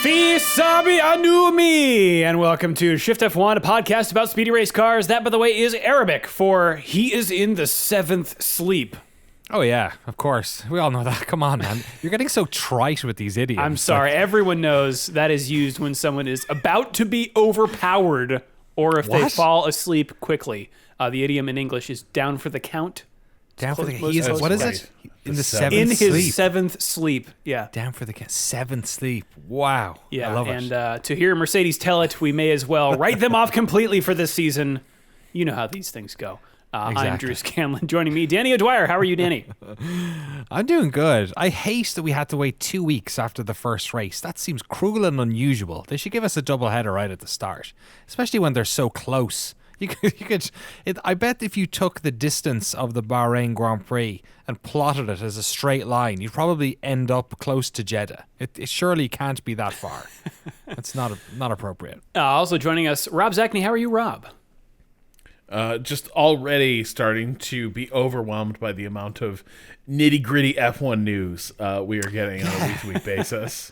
Fi Sabi Anumi, and welcome to Shift+F1, a podcast about speedy race cars. That, by the way, is Arabic for he is in the seventh sleep. Oh, yeah, of course. We all know that. Come on, man. You're getting so trite with these idioms. I'm sorry. Everyone knows that is used when someone is about to be overpowered or if they fall asleep quickly. The idiom in English is down for the count. Down for the count. What is it? In the seventh in sleep. his seventh sleep. Yeah. Down for the count. Seventh sleep. Wow. Yeah. I love and it. To hear Mercedes tell it, we may as well write them off completely for this season. You know how these things go. Exactly. I'm Drew Scanlon. Joining me, Danny O'Dwyer. How are you, Danny? I'm doing good. I hate that we had to wait 2 weeks after the first race. That seems cruel and unusual. They should give us a doubleheader right at the start, especially when they're so close. I bet if you took the distance of the Bahrain Grand Prix and plotted it as a straight line, you'd probably end up close to Jeddah. It surely can't be that far. That's not appropriate. Also joining us, Rob Zachney. How are you, Rob? Just already starting to be overwhelmed by the amount of nitty-gritty F1 news we are getting on a week-to-week basis.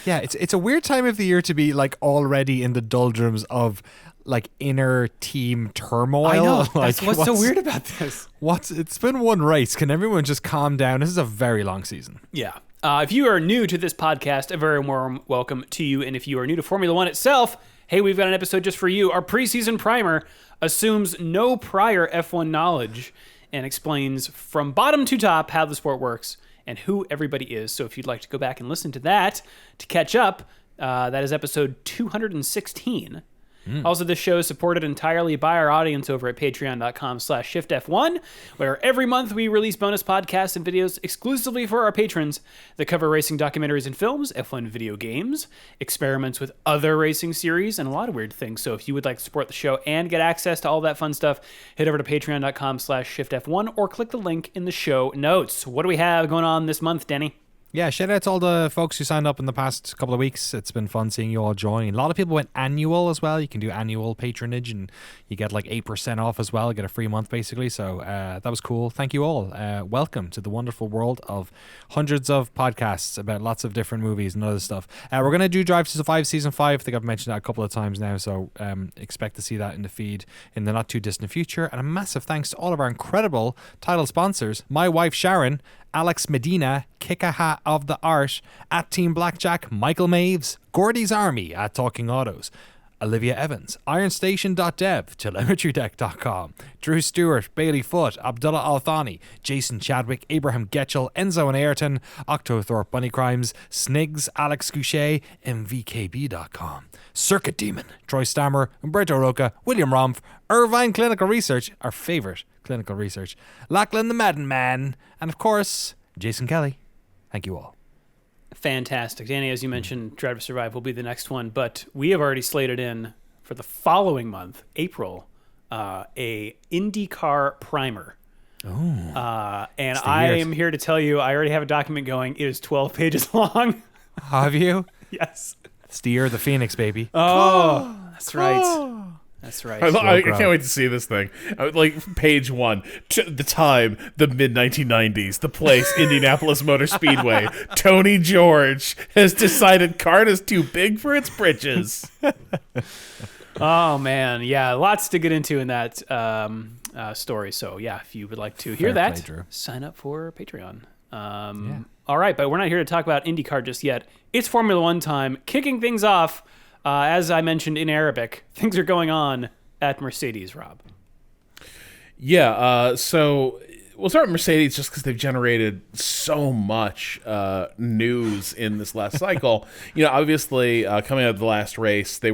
Yeah, it's a weird time of the year to be like already in the doldrums of like inner team turmoil. I know. Like, That's what's so weird about this. It's been one race. Can everyone just calm down? This is a very long season. Yeah. If you are new to this podcast, a very warm welcome to you. And if you are new to Formula One itself, hey, we've got an episode just for you. Our preseason primer assumes no prior F1 knowledge and explains from bottom to top how the sport works and who everybody is. So if you'd like to go back and listen to that to catch up, that is episode 216. Also, this show is supported entirely by our audience over at patreon.com/shiftf1, where every month we release bonus podcasts and videos exclusively for our patrons that cover racing documentaries and films, F1 video games, experiments with other racing series, and a lot of weird things. So if you would like to support the show and get access to all that fun stuff, head over to patreon.com/shiftf1 or click the link in the show notes. What do we have going on this month, Denny? Yeah, shout out to all the folks who signed up in the past couple of weeks. It's been fun seeing you all join. A lot of people went annual as well. You can do annual patronage and you get like 8% off as well. You get a free month basically. So that was cool. Thank you all. Welcome to the wonderful world of hundreds of podcasts about lots of different movies and other stuff. We're going to do Drive to Survive Season 5. I think I've mentioned that a couple of times now. So expect to see that in the feed in the not too distant future. And a massive thanks to all of our incredible title sponsors. My wife Sharon, Alex Medina, Kick-A-Hat of the Art, at Team Blackjack, Michael Maves, Gordy's Army at Talking Autos, Olivia Evans, IronStation.dev, TelemetryDeck.com, Drew Stewart, Bailey Foote, Abdullah Al-Thani, Jason Chadwick, Abraham Getchell, Enzo and Ayrton, Octothorpe Bunny Crimes, Snigs, Alex Goucher, MVKB.com, Circuit Demon, Troy Stammer, Umberto Roca, William Romph, Irvine Clinical Research, our favourite clinical research, Lachlan the Madden Man, and of course, Jason Kelly. Thank you all. Fantastic. Danny, as you mentioned, Drive to Survive will be the next one, but we have already slated in for the following month, April, a IndyCar primer. Oh. And I am here to tell you, I already have a document going. It is 12 pages long. Have you? Yes. It's the year of the Phoenix, baby. Oh, that's right. That's right. I can't wait to see this thing. Like page 1, the time, the mid-1990s, the place, Indianapolis Motor Speedway. Tony George has decided CART is too big for its britches. Oh, man. Yeah, lots to get into in that story. So, yeah, if you would like to hear Fair that, play, Drew. sign up for Patreon. All right, but we're not here to talk about IndyCar just yet. It's Formula One time. Kicking things off, as I mentioned in Arabic, things are going on at Mercedes, Rob. Yeah, so we'll start with Mercedes just because they've generated so much news in this last cycle. Obviously, coming out of the last race, they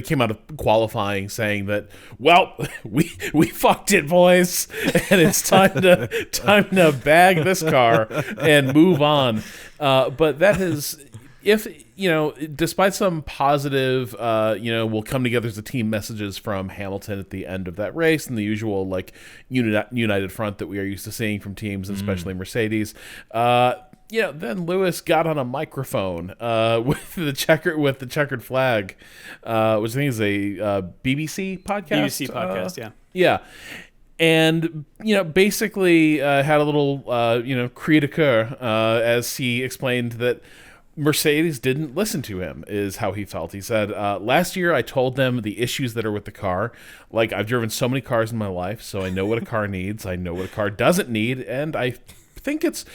came out of qualifying saying that, well, we fucked it, boys, and it's time to bag this car and move on. But that has, despite some positive, we'll come together as a team messages from Hamilton at the end of that race and the usual united front that we are used to seeing from teams, and especially Mercedes. Then Lewis got on a microphone with the checkered flag, which I think is a BBC podcast. BBC podcast, yeah. Yeah. And, basically had a little, cri de coeur as he explained that, Mercedes didn't listen to him, is how he felt. He said, last year I told them the issues that are with the car. Like, I've driven so many cars in my life, so I know what a car needs. I know what a car doesn't need. And I think it's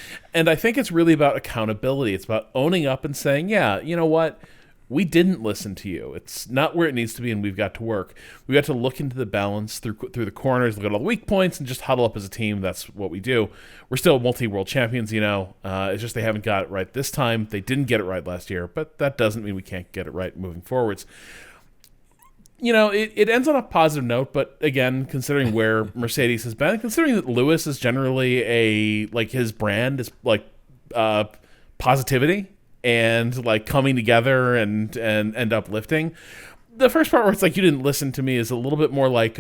really about accountability. It's about owning up and saying, yeah, you know what? We didn't listen to you. It's not where it needs to be, and we've got to work. We've got to look into the balance through the corners, look at all the weak points, and just huddle up as a team. That's what we do. We're still multi-world champions, you know. It's just they haven't got it right this time. They didn't get it right last year, but that doesn't mean we can't get it right moving forwards. You know, it ends on a positive note, but again, considering where Mercedes has been, considering that Lewis is generally his brand is positivity and like coming together and uplifting. The first part where it's like you didn't listen to me is a little bit more like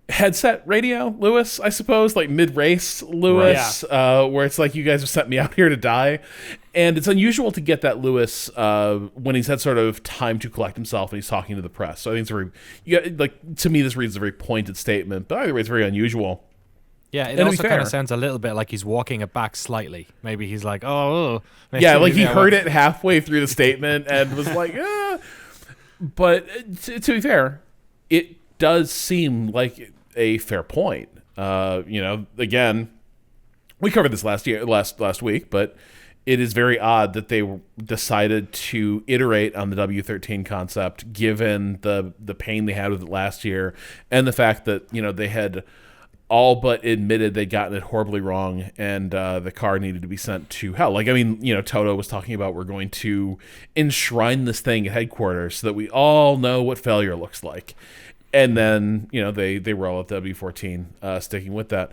headset radio Lewis, I suppose, like mid-race Lewis, where it's like you guys have sent me out here to die. And it's unusual to get that Lewis when he's had sort of time to collect himself and he's talking to the press. So I think it's to me this reads a very pointed statement, but either way it's very unusual. Yeah, it also kind of sounds a little bit like he's walking it back slightly. Maybe he's like, yeah, like he heard it halfway through the statement and was like, But to be fair, it does seem like a fair point. Again, we covered this last week, but it is very odd that they decided to iterate on the W13 concept, given the pain they had with it last year and the fact that they had all but admitted they'd gotten it horribly wrong and the car needed to be sent to hell. Toto was talking about we're going to enshrine this thing at headquarters so that we all know what failure looks like. And then, they roll out the W14, sticking with that.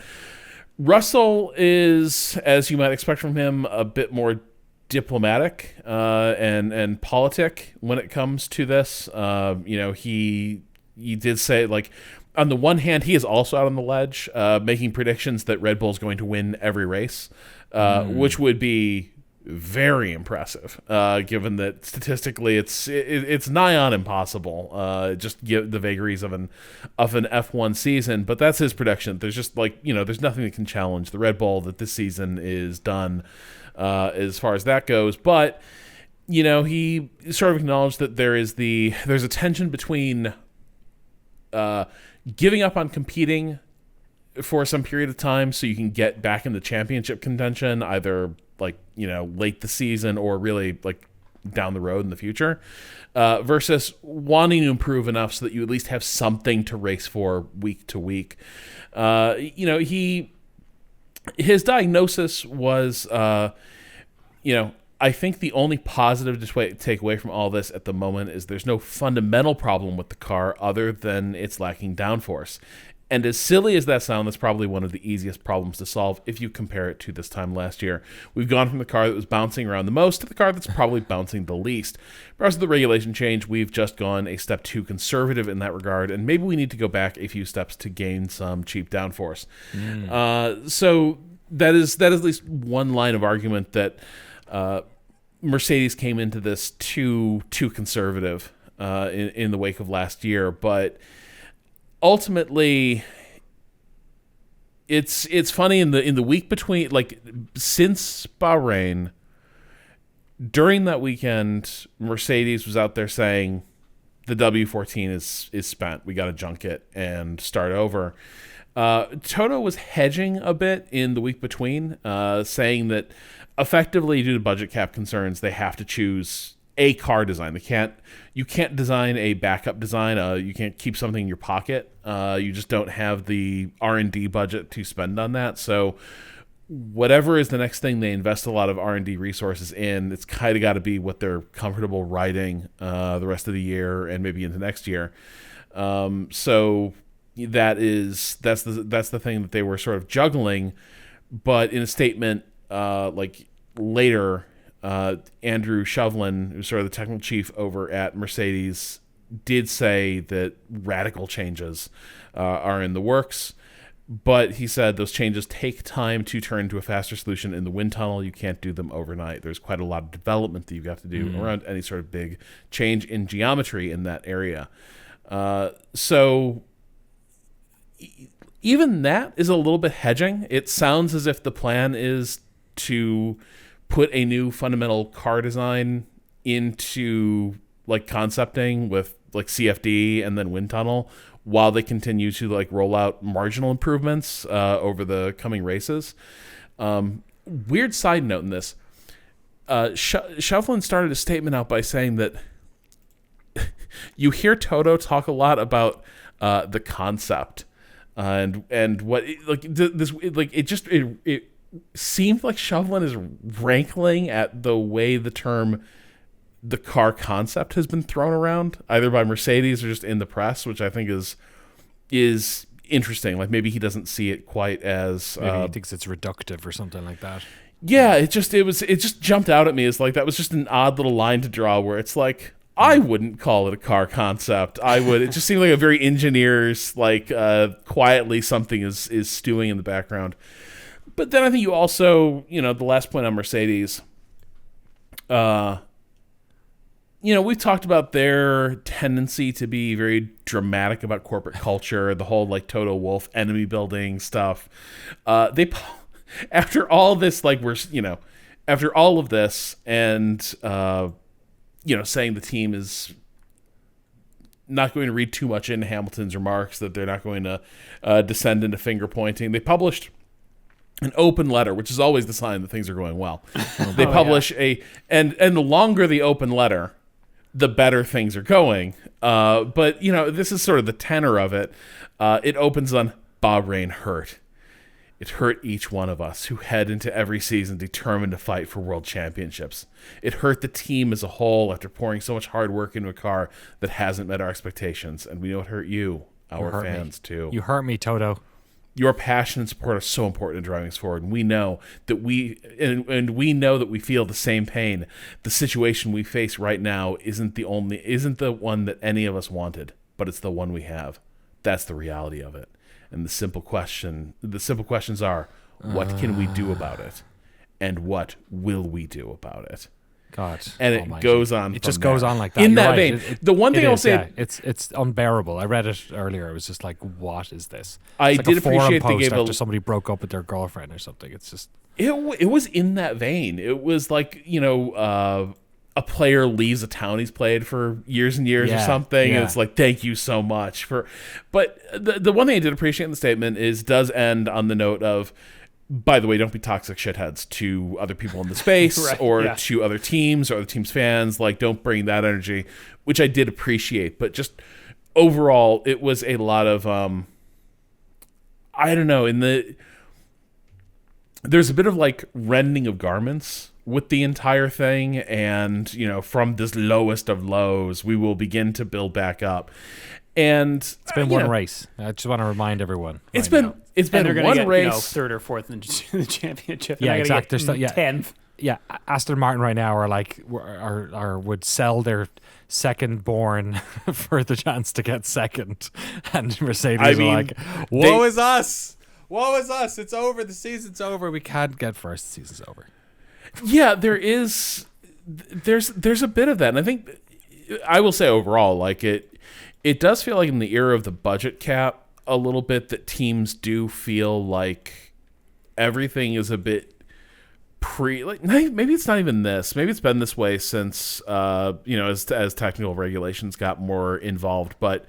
Russell is, as you might expect from him, a bit more diplomatic and politic when it comes to this. He did say, like, on the one hand, he is also out on the ledge, making predictions that Red Bull's going to win every race, which would be very impressive, given that statistically it's nigh on impossible. Just give the vagaries of an F1 season, but that's his prediction. There's just there's nothing that can challenge the Red Bull, that this season is done as far as that goes. But he sort of acknowledged that there's a tension between giving up on competing for some period of time so you can get back in the championship contention, either late the season or really down the road in the future, versus wanting to improve enough so that you at least have something to race for week to week. His diagnosis was, I think the only positive to take away from all this at the moment is there's no fundamental problem with the car other than it's lacking downforce. And as silly as that sounds, that's probably one of the easiest problems to solve if you compare it to this time last year. We've gone from the car that was bouncing around the most to the car that's probably bouncing the least. Because of the regulation change, we've just gone a step too conservative in that regard, and maybe we need to go back a few steps to gain some cheap downforce. So that is at least one line of argument that Mercedes came into this too conservative in the wake of last year, but ultimately it's funny in the week between, since Bahrain, during that weekend, Mercedes was out there saying the W14 is spent. We got to junk it and start over. Toto was hedging a bit in the week between, saying that effectively, due to budget cap concerns, they have to choose a car design. You can't design a backup design. You can't keep something in your pocket. You just don't have the R&D budget to spend on that. So whatever is the next thing they invest a lot of R&D resources in, it's kind of got to be what they're comfortable riding the rest of the year and maybe into next year. So that's the thing that they were sort of juggling. But in a statement later, Andrew Shovlin, who's sort of the technical chief over at Mercedes, did say that radical changes are in the works, but he said those changes take time to turn into a faster solution in the wind tunnel. You can't do them overnight. There's quite a lot of development that you've got to do around any sort of big change in geometry in that area. So even that is a little bit hedging. It sounds as if the plan is to put a new fundamental car design into like concepting with like CFD and then wind tunnel while they continue to like roll out marginal improvements over the coming races. Weird side note in this. Shovlin started a statement out by saying that you hear Toto talk a lot about the concept and what it seemed like Shovlin is rankling at the way the car concept has been thrown around, either by Mercedes or just in the press, which I think is interesting. Like maybe he doesn't see it quite as maybe he thinks it's reductive or something like that. Yeah, it just jumped out at me as like that was just an odd little line to draw where it's like I wouldn't call it a car concept. It just seemed like a very engineer's like quietly something is stewing in the background. But then I think you also, the last point on Mercedes, we've talked about their tendency to be very dramatic about corporate culture, the whole like Toto Wolff enemy building stuff. After all this, after all of this and, saying the team is not going to read too much into Hamilton's remarks, that they're not going to descend into finger pointing, they published an open letter, which is always the sign that things are going well. They publish and the longer the open letter, the better things are going. But, this is sort of the tenor of it. It opens on Bahrain hurt. It hurt each one of us who head into every season determined to fight for world championships. It hurt the team as a whole after pouring so much hard work into a car that hasn't met our expectations. And we know it hurt you, our fans, too. You hurt me, Toto. Your passion and support are so important in driving us forward. And we know that we know that we feel the same pain. The situation we face right now isn't the one that any of us wanted, but it's the one we have. That's the reality of it. And the simple questions are, what can we do about it? And what will we do about it? God. And it goes on. It just goes on like that. In that vein. The one thing I'll say. It's unbearable. I read it earlier. It was just like, what is this? I did appreciate they gave after somebody broke up with their girlfriend or something. It's just. It was in that vein. It was like, a player leaves a town he's played for years and years or something, and it's like, thank you so much for. But the one thing I did appreciate in the statement does end on the note of, by the way, don't be toxic shitheads to other people in the space to other teams or other teams' fans. Like, don't bring that energy, which I did appreciate. But just overall, it was a lot of, I don't know, there's a bit of like rending of garments with the entire thing, and from this lowest of lows we will begin to build back up. And it's been one race. I just want to remind everyone. It's been one race, third or fourth in the championship. Yeah, exactly. There's 10th. Yeah, Aston Martin right now are like would sell their second born for the chance to get second, and Mercedes are like, woe is us. Woe is us. It's over. The season's over. We can't get first. The season's over. Yeah, there's a bit of that. And I think I will say overall, like it does feel like in the era of the budget cap a little bit that teams do feel like everything is a bit maybe it's not even this. Maybe it's been this way since as technical regulations got more involved, but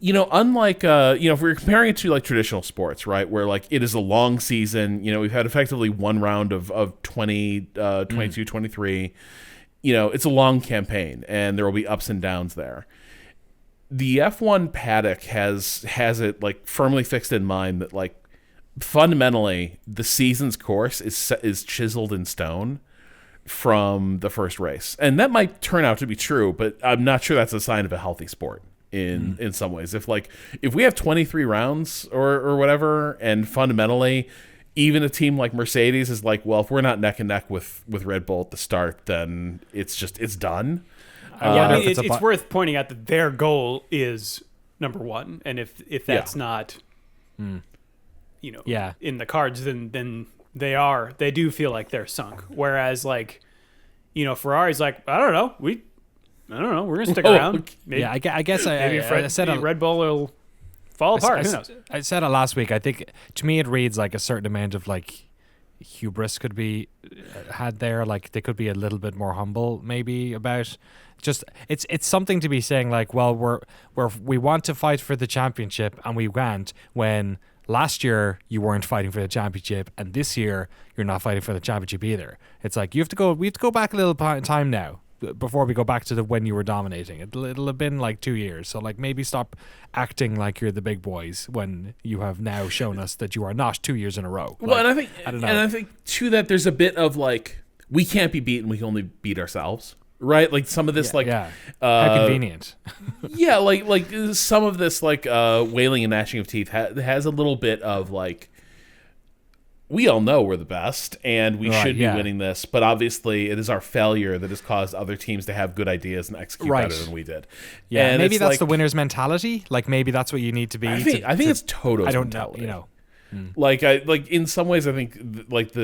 unlike, if we're comparing it to like traditional sports, right, where like it is a long season, we've had effectively one round of 22, 23, it's a long campaign and there will be ups and downs there. The F1 paddock has it like firmly fixed in mind that like fundamentally the season's course is chiseled in stone from the first race. And that might turn out to be true, but I'm not sure that's a sign of a healthy sport. In some ways, if we have 23 rounds or whatever, and fundamentally even a team like Mercedes is like, well, if we're not neck and neck with Red Bull at the start, then it's done. It's worth pointing out that their goal is number one, and if that's not in the cards, then they do feel like they're sunk. Whereas Ferrari's like, I don't know, we're gonna stick around. Maybe, I guess maybe I said Red Bull will fall apart. Who knows? I said it last week. I think to me it reads like a certain amount of like hubris could be had there. Like they could be a little bit more humble, maybe about just it's something to be saying like, well, we want to fight for the championship and we can't when last year you weren't fighting for the championship and this year you're not fighting for the championship either. It's like we have to go back a little time now before we go back to when you were dominating. It'll have been like 2 years. So like maybe stop acting like you're the big boys when you have now shown us that you are not 2 years in a row. Well, Like, and I think, I don't know. and I think too that there's a bit of like we can't be beaten, we can only beat ourselves, right? Like some of this, how convenient. yeah, like some of this like wailing and gnashing of teeth has a little bit of like, we all know we're the best and we should be winning this, but obviously it is our failure that has caused other teams to have good ideas and execute better than we did. Yeah, and maybe that's like, the winner's mentality. Like maybe that's what you need to be. I think it's Toto's I don't mentality. know. Like in some ways I think like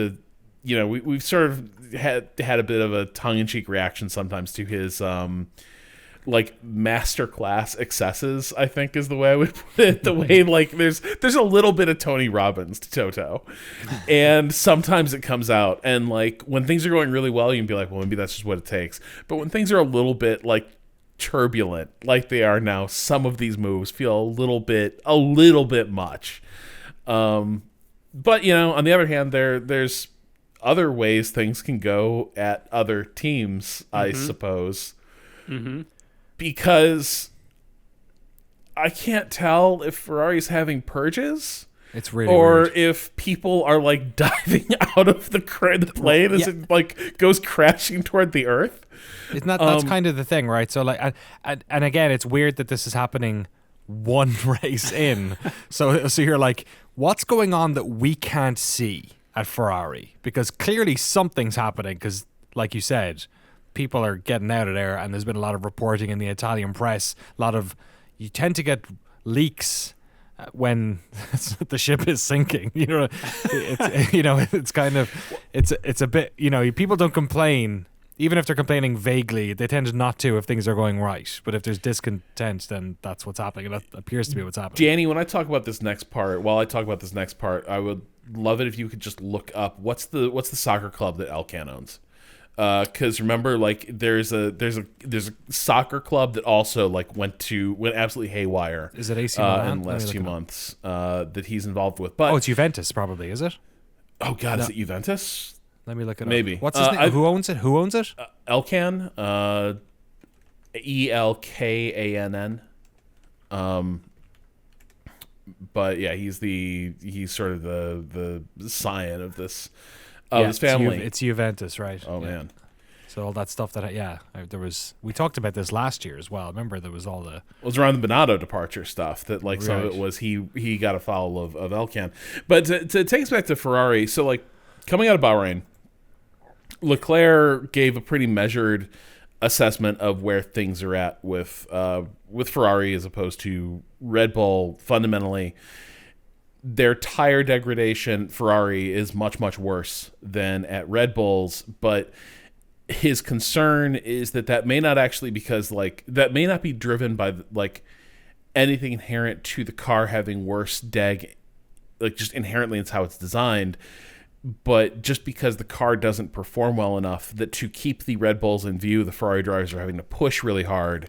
we've sort of had a bit of a tongue-in-cheek reaction sometimes to his like masterclass excesses, I think is the way I would put it. The way like there's a little bit of Tony Robbins to Toto, and sometimes it comes out. And like when things are going really well, you can be like, well, maybe that's just what it takes. But when things are a little bit like turbulent, like they are now, some of these moves feel a little bit much. But on the other hand, there's other ways things can go at other teams, I suppose. Mm-hmm. Because I can't tell if Ferrari's having purges. It's really or weird. if people are like diving out of the plane as it like goes crashing toward the earth. Isn't that's kind of the thing, right? So like, and again, it's weird that this is happening one race in. So you're like, what's going on that we can't see at Ferrari? Because clearly something's happening. Because like you said, people are getting out of there, and there's been a lot of reporting in the Italian press. You tend to get leaks when the ship is sinking. It's kind of it's a bit. People don't complain. Even if they're complaining vaguely, they tend not to if things are going right. But if there's discontent, then that's what's happening. And that appears to be what's happening. Danny, while I talk about this next part, I would love it if you could just look up what's the soccer club that Elkan owns. Because remember, like there's a soccer club that also like went absolutely haywire. Is it AC Milan? In the last few months that he's involved with? But it's Juventus, probably, is it? Oh God, is it Juventus? Let me look it up. Maybe. What's his name? Who owns it? Elkan, Elkann. But yeah, he's sort of the scion of this this family. It's Juventus, right? Oh man. So all that stuff we talked about this last year as well. Remember there was all the it was around the Bonotto departure stuff that like some of it was he got a foul of Elkan. But to take us back to Ferrari, so like coming out of Bahrain, Leclerc gave a pretty measured assessment of where things are at with Ferrari as opposed to Red Bull. Fundamentally, their tire degradation, Ferrari, is much, much worse than at Red Bull's, but his concern is that may not actually that may not be driven by like anything inherent to the car having worse deg, like just inherently it's how it's designed, but just because the car doesn't perform well enough that to keep the Red Bulls in view, the Ferrari drivers are having to push really hard,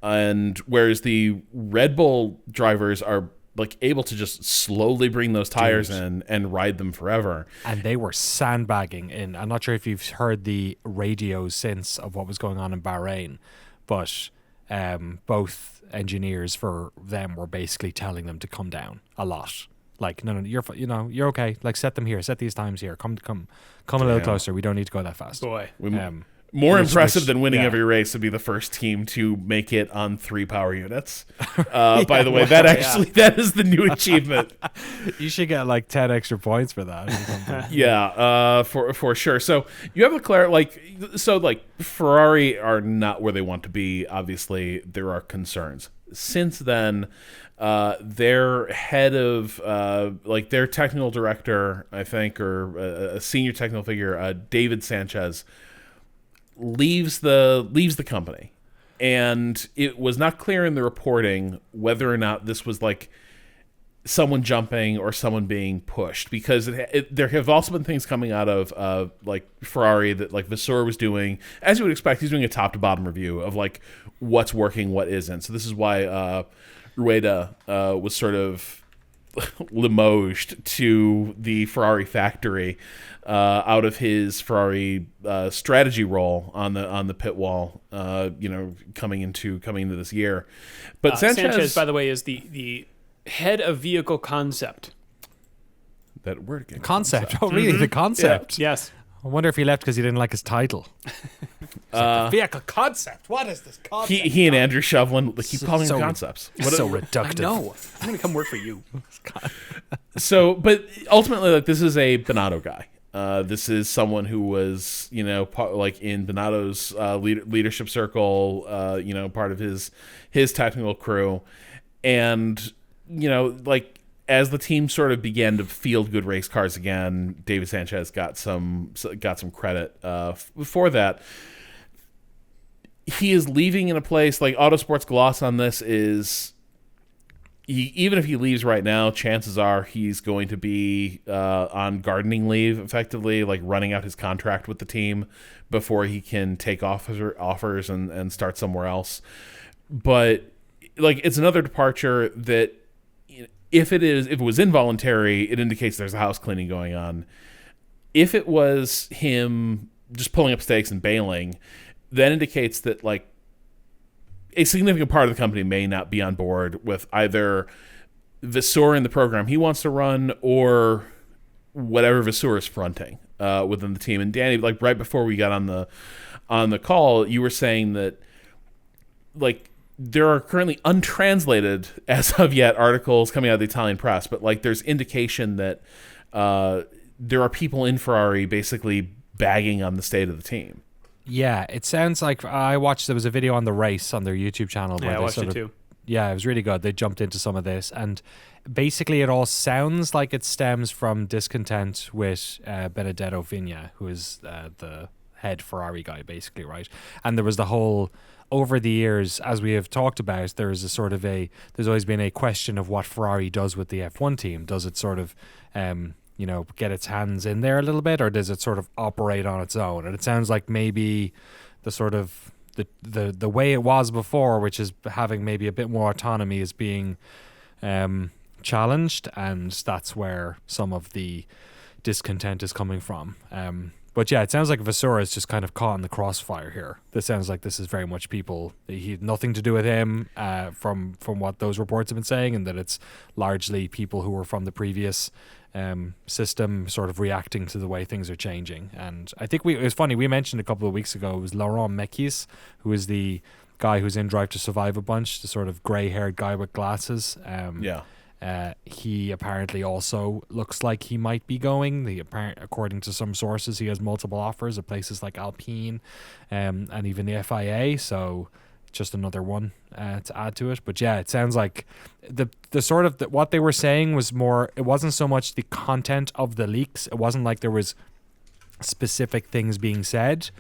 and whereas the Red Bull drivers are like able to just slowly bring those tires in and ride them forever. And they were sandbagging in. I'm not sure if you've heard the radios since of what was going on in Bahrain, but both engineers for them were basically telling them to come down a lot. Like, no, you're okay. Like, set them here, set these times here. Come a little closer. We don't need to go that fast. Boy. More impressive than winning every race would be the first team to make it on 3 power units. By the way, that is the new achievement. You should get like 10 extra points for that. Or something. Yeah, for sure. So you have Leclerc, Ferrari are not where they want to be. Obviously, there are concerns. Since then, their head of their technical director, I think, or a senior technical figure, David Sanchez, leaves the company, and it was not clear in the reporting whether or not this was like someone jumping or someone being pushed, because there have also been things coming out of like Ferrari that like Vasseur was doing, as you would expect. He's doing a top to bottom review of like what's working, what isn't. So this is why Rueda was sort of limoged to the Ferrari factory out of his Ferrari strategy role on the pit wall, coming into this year. But Sanchez, by the way, is the head of vehicle concept. That word again. Concept. Oh, really? The concept. Yeah. Yes. I wonder if he left because he didn't like his title. Vehicle concept. What is this concept? He and Andrew Shovlin keep calling them concepts. So reductive. No, I'm going to come work for you. So, but ultimately, like, this is a Binotto guy. This is someone who was, like in Binotto's leadership circle, part of his technical crew, and like as the team sort of began to field good race cars again, David Sanchez got some credit for that. He is leaving in a place like Autosport's gloss on this is, even if he leaves right now, chances are he's going to be on gardening leave, effectively, like running out his contract with the team before he can take offers and start somewhere else. But like, it's another departure that, if it was involuntary, it indicates there's a house cleaning going on. If it was him just pulling up stakes and bailing, that indicates that like a significant part of the company may not be on board with either Vasseur in the program he wants to run or whatever Vasseur is fronting within the team. And Danny, like right before we got on the call, you were saying that like there are currently untranslated as of yet articles coming out of the Italian press, but like there's indication that there are people in Ferrari basically bagging on the state of the team. Yeah, it sounds like there was a video on the race on their YouTube channel. Yeah, I watched it too. Yeah, it was really good. They jumped into some of this, and basically it all sounds like it stems from discontent with Benedetto Vigna, who is the head Ferrari guy, basically, right? And there was the whole, over the years, as we have talked about, there's always been a question of what Ferrari does with the F1 team. Does it sort of get its hands in there a little bit, or does it sort of operate on its own? And it sounds like maybe the sort of the way it was before, which is having maybe a bit more autonomy, is being challenged, and that's where some of the discontent is coming from. But yeah, it sounds like Vasseur is just kind of caught in the crossfire here. This sounds like this is very much he had nothing to do with him from what those reports have been saying, and that it's largely people who were from the previous system sort of reacting to the way things are changing. And I think it was funny, we mentioned a couple of weeks ago, it was Laurent Mekies, who is the guy who's in Drive to Survive a bunch, the sort of grey-haired guy with glasses. He apparently also looks like he might be going. According to some sources, he has multiple offers at places like Alpine and even the FIA. So just another one to add to it. But yeah, it sounds like the sort of what they were saying was more. It wasn't so much the content of the leaks. It wasn't like there was specific things being said.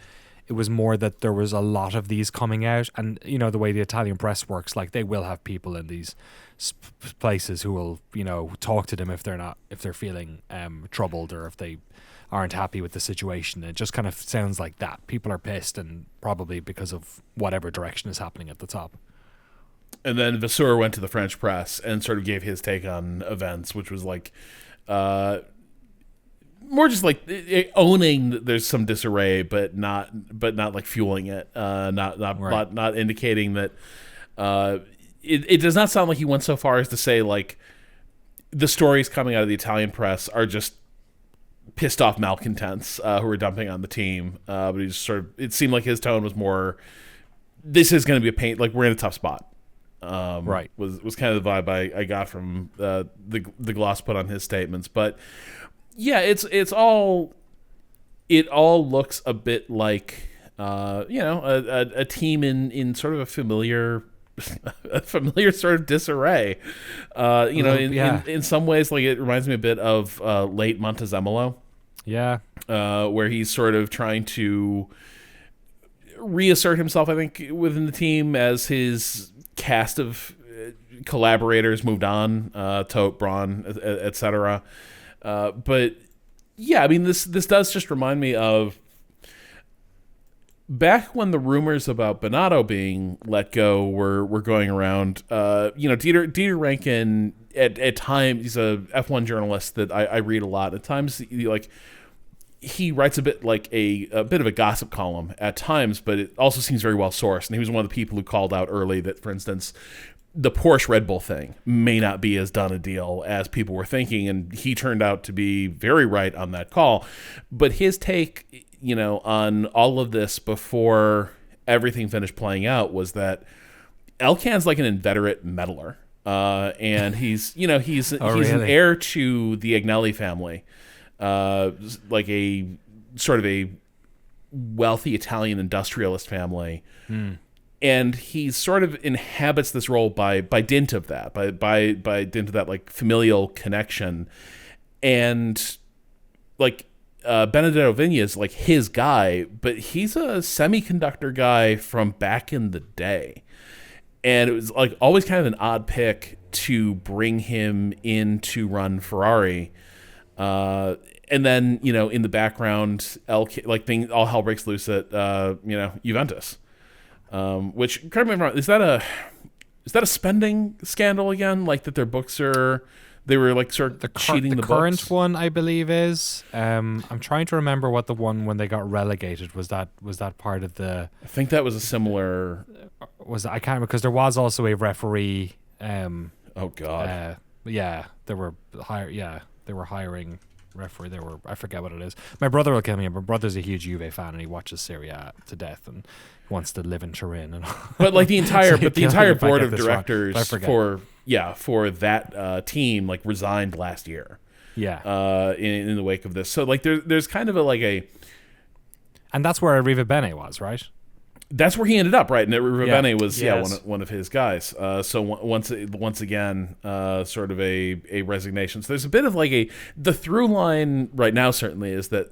It was more that there was a lot of these coming out, and the way the Italian press works, like they will have people in these places who will talk to them if they're feeling troubled, or if they aren't happy with the situation. It just kind of sounds like that people are pissed, and probably because of whatever direction is happening at the top. And then Vasseur went to the French press and sort of gave his take on events, which was like more just like owning that there's some disarray, but not like fueling it, not indicating that. It does not sound like he went so far as to say like the stories coming out of the Italian press are just pissed off malcontents who are dumping on the team. But he just it seemed like his tone was more, this is going to be a pain. Like, we're in a tough spot. Right. Was kind of the vibe I got from the gloss put on his statements. But yeah, it all looks a bit like a team in sort of a familiar sort of disarray. In some ways, like, it reminds me a bit of late Montezemolo. Yeah. Where he's sort of trying to reassert himself, I think, within the team as his cast of collaborators moved on, Tote, Braun, etc. But yeah, I mean, this does just remind me of back when the rumors about Binotto being let go were going around. Dieter Rankin at times, he's a F1 journalist that I read a lot. At times, he writes a bit like a bit of a gossip column at times, but it also seems very well sourced. And he was one of the people who called out early that, for instance, the Porsche Red Bull thing may not be as done a deal as people were thinking, and he turned out to be very right on that call. But his take, on all of this before everything finished playing out was that Elkan's like an inveterate meddler, and he's an heir to the Agnelli family, like a sort of a wealthy Italian industrialist family. And he sort of inhabits this role by dint of that, by dint of that like familial connection. And like Benedetto Vigna is like his guy, but he's a semiconductor guy from back in the day. And it was like always kind of an odd pick to bring him in to run Ferrari. And then, in the background, all hell breaks loose at Juventus. Which, correct me if I'm wrong, is that a spending scandal again? Like that their books they were like sort of cheating the books? The current one, I believe, is. I'm trying to remember what the one when they got relegated was. That part of the. I think that was a similar. I can't remember because there was also a referee. Oh God. They were hiring referee. I forget what it is. My brother will kill me. My brother's a huge Juve fan and he watches Serie A to death and wants to live in Turin and all. But like the entire board of directors for that team like resigned last year. Yeah. In the wake of this. So like there's kind of and that's where Arriva Bene was, right? That's where he ended up, right? And Arriva Bene was one of his guys. So once again, sort of a resignation. So there's a bit of like the through line right now certainly is that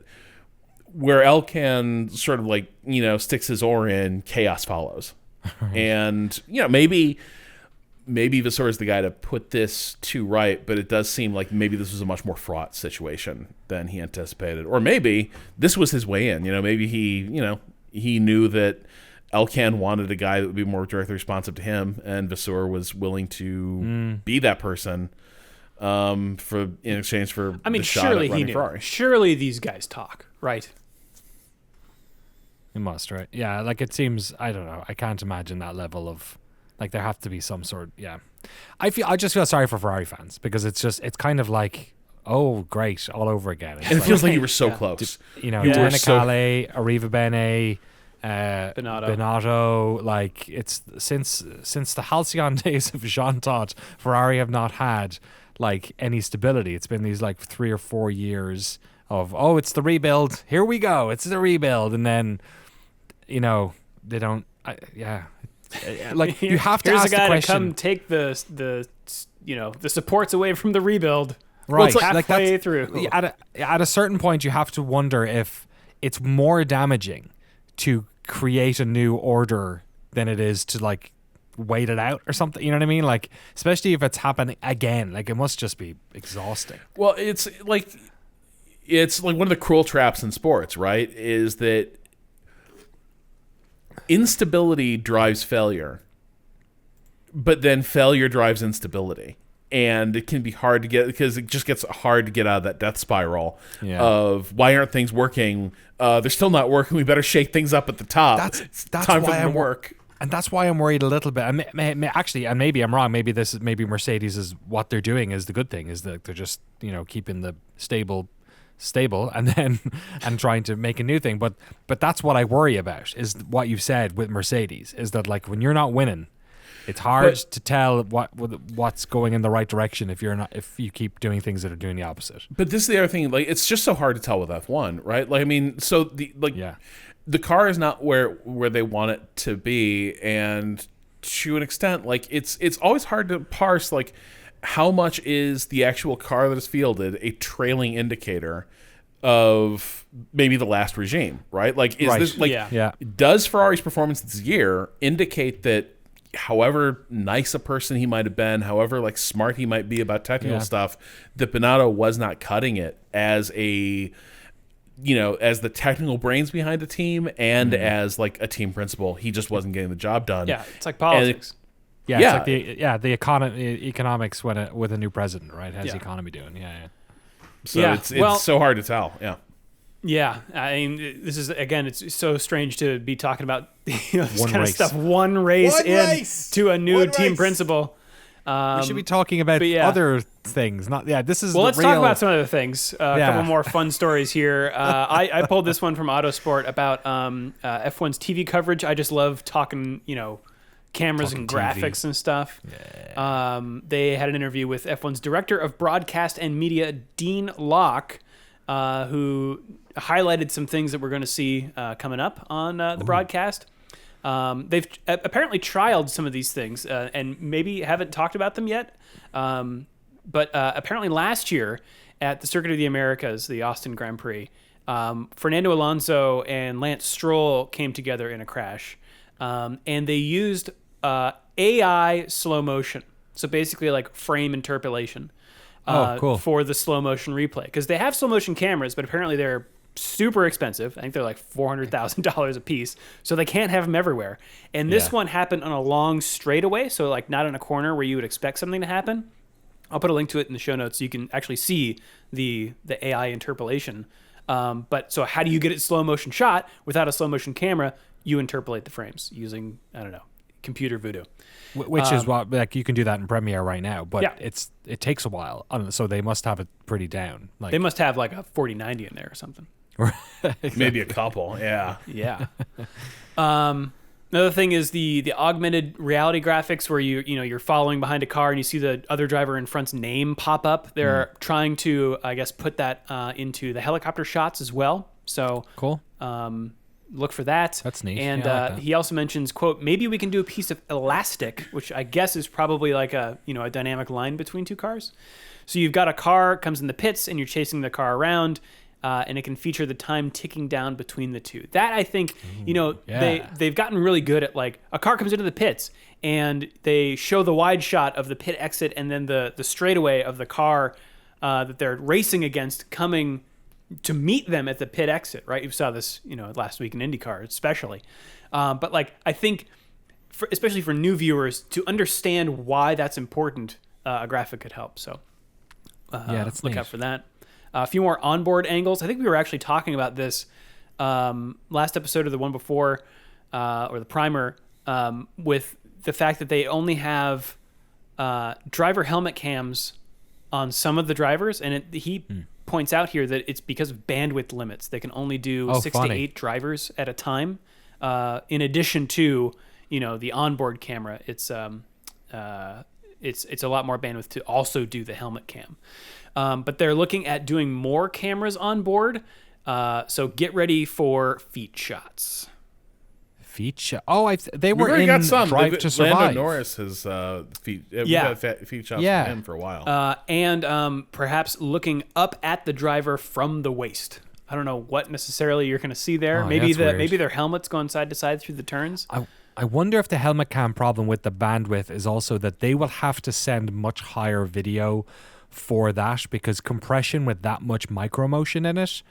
where Elkan sort of like sticks his oar in, chaos follows, and maybe Vasseur is the guy to put this to right, but it does seem like maybe this was a much more fraught situation than he anticipated, or maybe this was his way in. Maybe he knew that Elkan wanted a guy that would be more directly responsive to him, and Vasseur was willing to be that person in exchange for. I mean, the shot surely at running he knew. Ferrari. Surely these guys talk, right? It must, right? Yeah, like it seems. I don't know. I can't imagine that level of. Like there have to be some sort. Yeah, I just feel sorry for Ferrari fans because it's kind of like, oh great, all over again. And it feels like you were so close. Domenicali, Arriva Bene. Binotto. Like it's since the halcyon days of Jean Todt, Ferrari have not had like any stability. It's been these like 3 or 4 years of it's the rebuild. Here we go. It's the rebuild, and then they don't. Like you have to here's ask a guy the question. to come take the supports away from the rebuild. Right, well, it's halfway through. At a certain point, you have to wonder if it's more damaging to create a new order than it is to like wait it out or something. You know what I mean? Like, especially if it's happening again, like it must just be exhausting. Well, it's like one of the cruel traps in sports, right? Is that instability drives failure, but then failure drives instability. And it can be hard to get because it just gets hard to get out of that death spiral of why aren't things working? They're still not working. We better shake things up at the top. That's time for them to work. And that's why I'm worried a little bit. Actually, and maybe I'm wrong. Maybe Mercedes is what they're doing is the good thing. Is that they're just keeping the stable, and trying to make a new thing. But that's what I worry about. Is what you said with Mercedes. Is that like when you're not winning. It's hard to tell what's going in the right direction if you keep doing things that are doing the opposite. But this is the other thing. Like, it's just so hard to tell with F1, right? Like, I mean, so the car is not where they want it to be, and to an extent, like it's always hard to parse like how much is the actual car that is fielded a trailing indicator of maybe the last regime, right? Like, is this like does Ferrari's performance this year indicate that however nice a person he might have been, however like smart he might be about technical stuff, that Binotto was not cutting it as a, as the technical brains behind the team and as like a team principal. He just wasn't getting the job done. Yeah, it's like politics. It's like the economics with a new president, right? How's the economy doing? So it's so hard to tell. Yeah, I mean, this is, again, it's so strange to be talking about this One kind race. of stuff. One race to a new team principal. We should be talking about other things. This is let's talk about some other things. A couple more fun stories here. I pulled this one from Autosport about F1's TV coverage. I just love talking, cameras and graphics and stuff. Yeah. They had an interview with F1's director of broadcast and media, Dean Locke, who highlighted some things that we're going to see coming up on the broadcast. They've apparently trialed some of these things and maybe haven't talked about them yet. But apparently last year at the Circuit of the Americas, the Austin Grand Prix, Fernando Alonso and Lance Stroll came together in a crash. And they used AI slow motion. So basically like frame interpolation. Cool. For the slow motion replay. Because they have slow motion cameras, but apparently they're super expensive. I think they're like $400,000 a piece. So they can't have them everywhere. And this one happened on a long straightaway, so like not in a corner where you would expect something to happen. I'll put a link to it in the show notes so you can actually see the AI interpolation. But so how do you get it slow motion shot without a slow motion camera? You interpolate the frames using, I don't know, computer voodoo. Which is what, like, you can do that in Premiere right now, but it takes a while. So they must have it pretty down. Like, they must have like a 4090 in there or something. Maybe a couple. Yeah. Another thing is the augmented reality graphics where you're following behind a car and you see the other driver in front's name pop up. They're trying to, I guess, put that into the helicopter shots as well. So cool. Look for that. That's neat. And I like that. he also mentions, quote, maybe we can do a piece of elastic, which I guess is probably like a dynamic line between two cars. So you've got a car comes in the pits and you're chasing the car around, and it can feature the time ticking down between the two. That, I think, they've gotten really good at, like, a car comes into the pits and they show the wide shot of the pit exit and then the straightaway of the car that they're racing against coming to meet them at the pit exit, right? You saw this, last week in IndyCar, especially. But like, I think, especially for new viewers, to understand why that's important, a graphic could help. So, that's look neat. out for that. A few more onboard angles. I think we were actually talking about this last episode or the one before, or the primer, with the fact that they only have driver helmet cams on some of the drivers, and he points out here that it's because of bandwidth limits. They can only do 6 to 8 drivers at a time. In addition to, the onboard camera, it's a lot more bandwidth to also do the helmet cam. But they're looking at doing more cameras on board. So get ready for feet shots. Feet shot. Oh, they were already in got some. Drive to Survive. Lando Norris has feet. We got feet shots from him for a while. And perhaps looking up at the driver from the waist. I don't know what necessarily you're going to see there. Maybe their helmets going side to side through the turns. I wonder if the helmet cam problem with the bandwidth is also that they will have to send much higher video for that, because compression with that much micro motion in it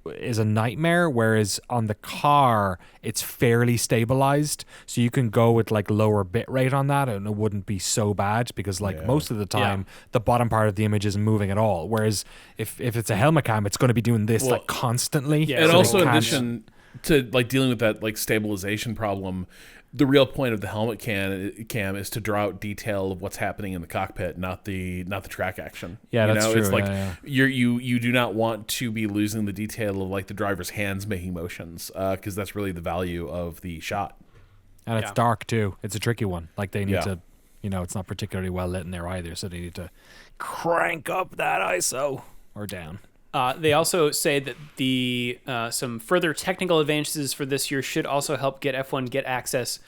is a nightmare, whereas on the car it's fairly stabilized, so you can go with like lower bit rate on that and it wouldn't be so bad, because like most of the time the bottom part of the image isn't moving at all, whereas if it's a helmet cam, it's going to be doing this like constantly. And also in addition to like dealing with that like stabilization problem, the real point of the helmet cam is to draw out detail of what's happening in the cockpit, not the track action. Yeah, that's true. It's like you do not want to be losing the detail of like the driver's hands making motions, because that's really the value of the shot. And it's dark too. It's a tricky one. Like they need to, it's not particularly well lit in there either, so they need to crank up that ISO or down. They also say that the some further technical advances for this year should also help get F1 get access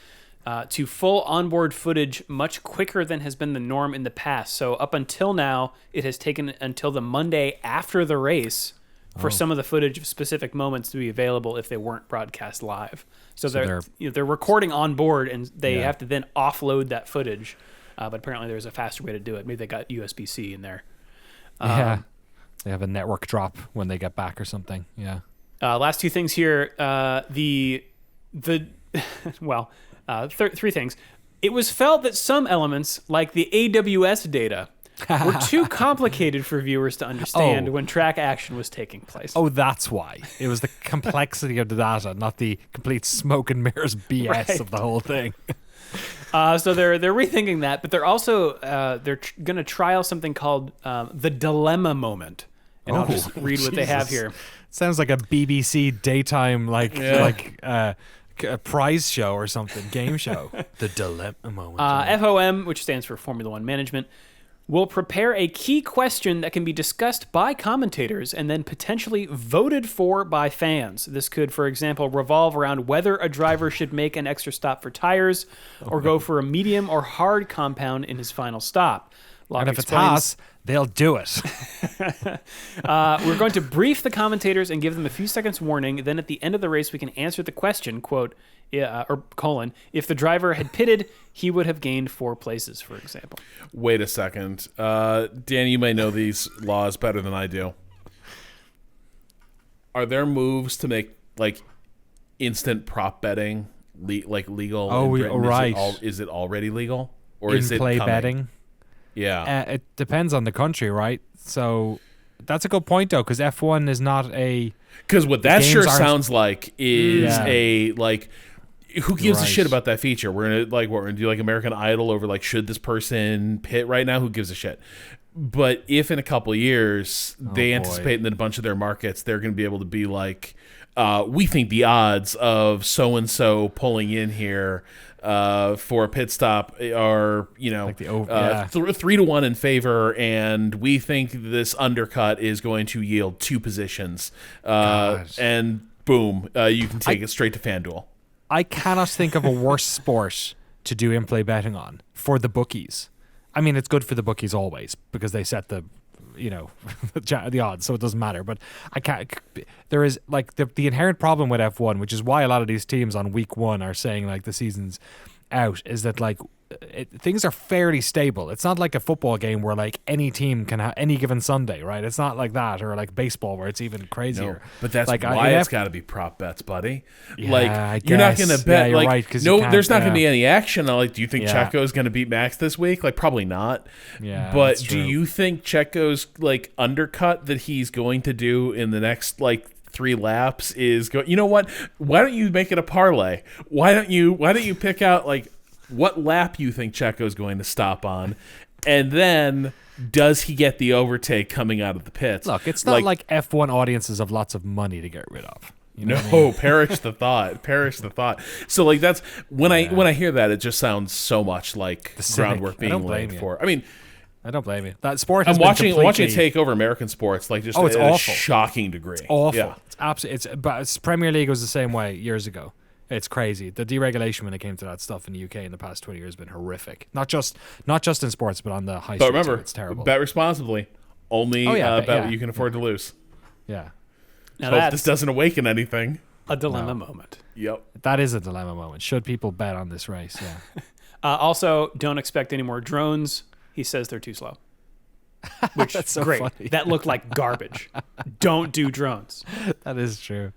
to full onboard footage much quicker than has been the norm in the past. So up until now, it has taken until the Monday after the race for some of the footage of specific moments to be available if they weren't broadcast live. So they're recording on board, and they have to then offload that footage. But apparently there's a faster way to do it. Maybe they got USB-C in there. They have a network drop when they get back or something. Yeah. Last two things here. Three things. It was felt that some elements, like the AWS data, were too complicated for viewers to understand when track action was taking place. Oh, that's why. It was the complexity of the data, not the complete smoke and mirrors BS of the whole thing. So they're rethinking that, but they're also going to trial something called the dilemma moment. And I'll just read what they have here. Sounds like a BBC daytime a prize show or something, game show. The dilemma moment. FOM, which stands for Formula One Management, will prepare a key question that can be discussed by commentators and then potentially voted for by fans. This could, for example, revolve around whether a driver should make an extra stop for tires or go for a medium or hard compound in his final stop. And if it's Haas, they'll do it. We're going to brief the commentators and give them a few seconds warning. Then at the end of the race, we can answer the question, quote, if the driver had pitted, he would have gained 4 places, for example. Wait a second. Dan, you may know these laws better than I do. Are there moves to make, instant prop betting legal? Oh, right. Is it already legal? Or is it in-play betting? Yeah. It depends on the country, right? So that's a good point, though, because F1 is not a... Because what that sure sounds like is who gives a shit about that feature? We're gonna do American Idol over should this person pit right now? Who gives a shit? But if in a couple of years they anticipate that a bunch of their markets, they're going to be able to be we think the odds of so and so pulling in here for a pit stop are 3-1 in favor, and we think this undercut is going to yield 2 positions, and boom, you can take it straight to FanDuel. I cannot think of a worse sport to do in-play betting on for the bookies. I mean, it's good for the bookies always because they set the odds, so it doesn't matter. But I can't. There is the inherent problem with F1, which is why a lot of these teams on week 1 are saying the season's out, is that things are fairly stable. It's not like a football game where any team can have any given Sunday, right? It's not like that, or baseball where it's even crazier. No, but that's why it's got to be prop bets, buddy. Yeah, you're not going to bet. You're right, there's not going to be any action. Do you think Checo's going to beat Max this week? Probably not. Yeah, but do you think Checo's undercut that he's going to do in the next 3 laps is go? You know what? Why don't you make it a parlay? Why don't you pick out what lap you think Checo's going to stop on, and then does he get the overtake coming out of the pits? Look, it's not like F1 audiences have lots of money to get rid of. You know perish the thought. Perish the thought. So that's when I hear that, it just sounds so much like the groundwork being laid for. I mean, I don't blame you. That sport has watching it take over American sports it's at awful. A shocking degree. It's awful. Yeah. It's absolutely. But Premier League was the same way years ago. It's crazy. The deregulation when it came to that stuff in the UK in the past 20 years has been horrific. Not just in sports, but on the high street. But remember, it's terrible. Bet responsibly. Only bet what you can afford to lose. Yeah. Now hope this doesn't awaken anything. A dilemma moment. Yep. That is a dilemma moment. Should people bet on this race? Yeah. Also, don't expect any more drones. He says they're too slow. Which That's so great. funny. That looked like garbage. Don't do drones. That is true.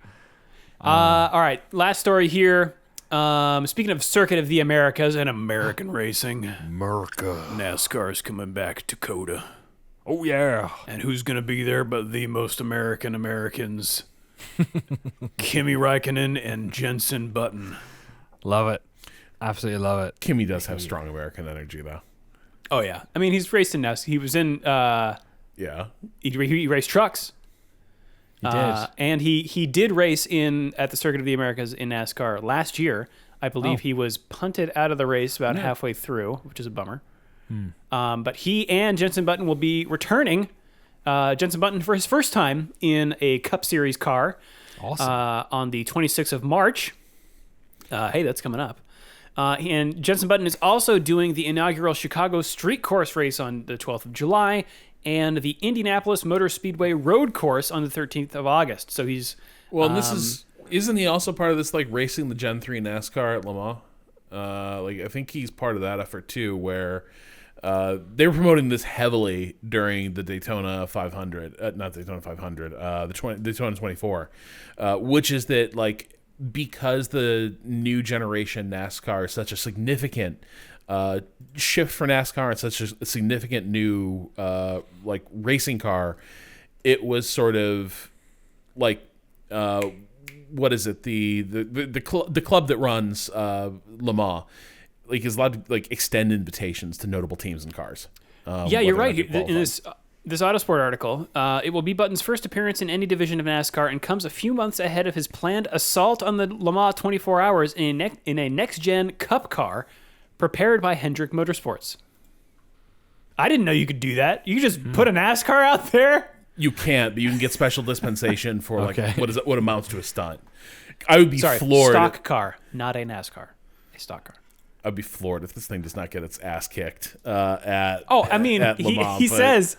All right, last story here. Speaking of Circuit of the Americas and American racing, NASCAR's coming back to COTA. Oh yeah. And who's going to be there but the most Americans? Kimi Räikkönen and Jenson Button. Love it. Absolutely love it. Kimi does have strong American energy, though. Oh yeah, I mean he's raced in NASCAR. He was in. He raced trucks. He did, and he did race at the Circuit of the Americas in NASCAR last year. I believe he was punted out of the race about halfway through, which is a bummer. But he and Jenson Button will be returning. Jenson Button for his first time in a Cup Series car. Awesome. On the 26th of March. Hey, that's coming up. And Jenson Button is also doing the inaugural Chicago Street Course race on the 12th of July and the Indianapolis Motor Speedway road course on the 13th of August. So he's Well, and isn't he also part of this, like, racing the Gen 3 NASCAR at Le Mans? I think he's part of that effort too, where they were promoting this heavily during the Daytona 500, not Daytona 500, the Daytona 24, which is that, like, because the new generation NASCAR is such a significant shift for NASCAR and such a significant new like racing car, it was sort of like what is it, the club that runs Le Mans, like, is allowed to, like, extend invitations to notable teams and cars. Yeah, you're right. In this Autosport article, it will be Button's first appearance in any division of NASCAR and comes a few months ahead of his planned assault on the Le Mans 24 Hours in a next-gen Cup car prepared by Hendrick Motorsports. I didn't know you could do that. You just put a NASCAR out there? You can't, but you can get special dispensation for like what amounts to a stunt. I would be floored. Stock car, not a NASCAR. A stock car. I'd be floored if this thing does not get its ass kicked at. He, he says,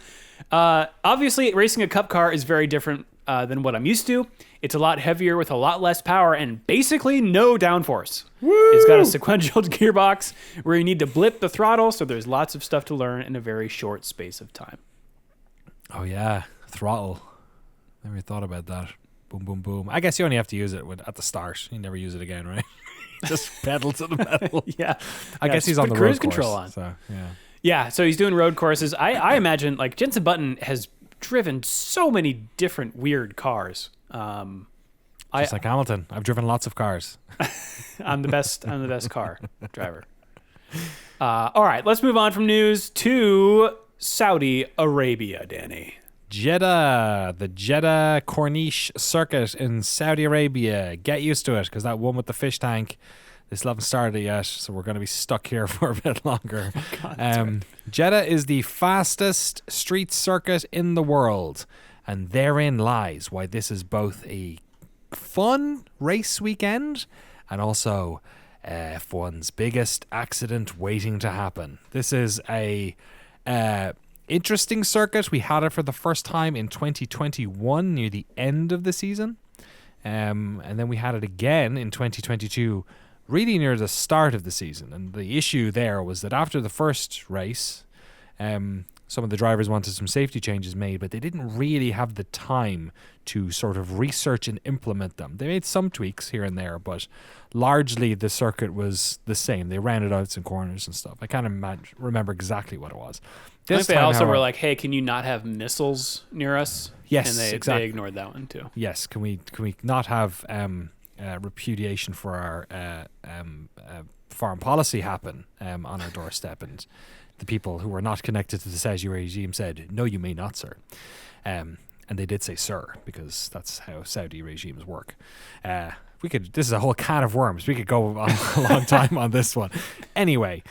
obviously racing a Cup car is very different than what I'm used to. It's a lot heavier with a lot less power and basically no downforce. Woo! It's got a sequential gearbox where you need to blip the throttle, so there's lots of stuff to learn in a very short space of time. Oh yeah, throttle. Never thought about that. Boom, boom, boom. I guess you only have to use it at the start. You never use it again, right? Just pedal to the metal. Yeah. I guess he's on the cruise road control course, on. So, yeah. Yeah, so he's doing road courses. I imagine, like, Jensen Button has driven so many different weird cars. Just like Hamilton. I've driven lots of cars. I'm the best car driver. All right, let's move on from news to Saudi Arabia, Danny. Jeddah, the Jeddah Corniche circuit in Saudi Arabia. Get used to it, because that one with the fish tank, they still haven't started yet, so we're going to be stuck here for a bit longer. God, Jeddah is the fastest street circuit in the world, and therein lies why this is both a fun race weekend and also F1's biggest accident waiting to happen. This is a interesting circuit. We had it for the first time in 2021 near the end of the season, and then we had it again in 2022 really near the start of the season. And the issue there was that after the first race, some of the drivers wanted some safety changes made, but they didn't really have the time to sort of research and implement them. They made some tweaks here and there, but largely the circuit was the same. They rounded out some corners and stuff. I can't remember exactly what it was. I think they also were like, hey, can you not have missiles near us? Yes, and exactly. They ignored that one too. Yes, can we not have repudiation for our foreign policy happen on our doorstep? And the people who were not connected to the Saudi regime said, no, you may not, sir. And they did say sir, because that's how Saudi regimes work. This is a whole can of worms. We could go a long time on this one. Anyway,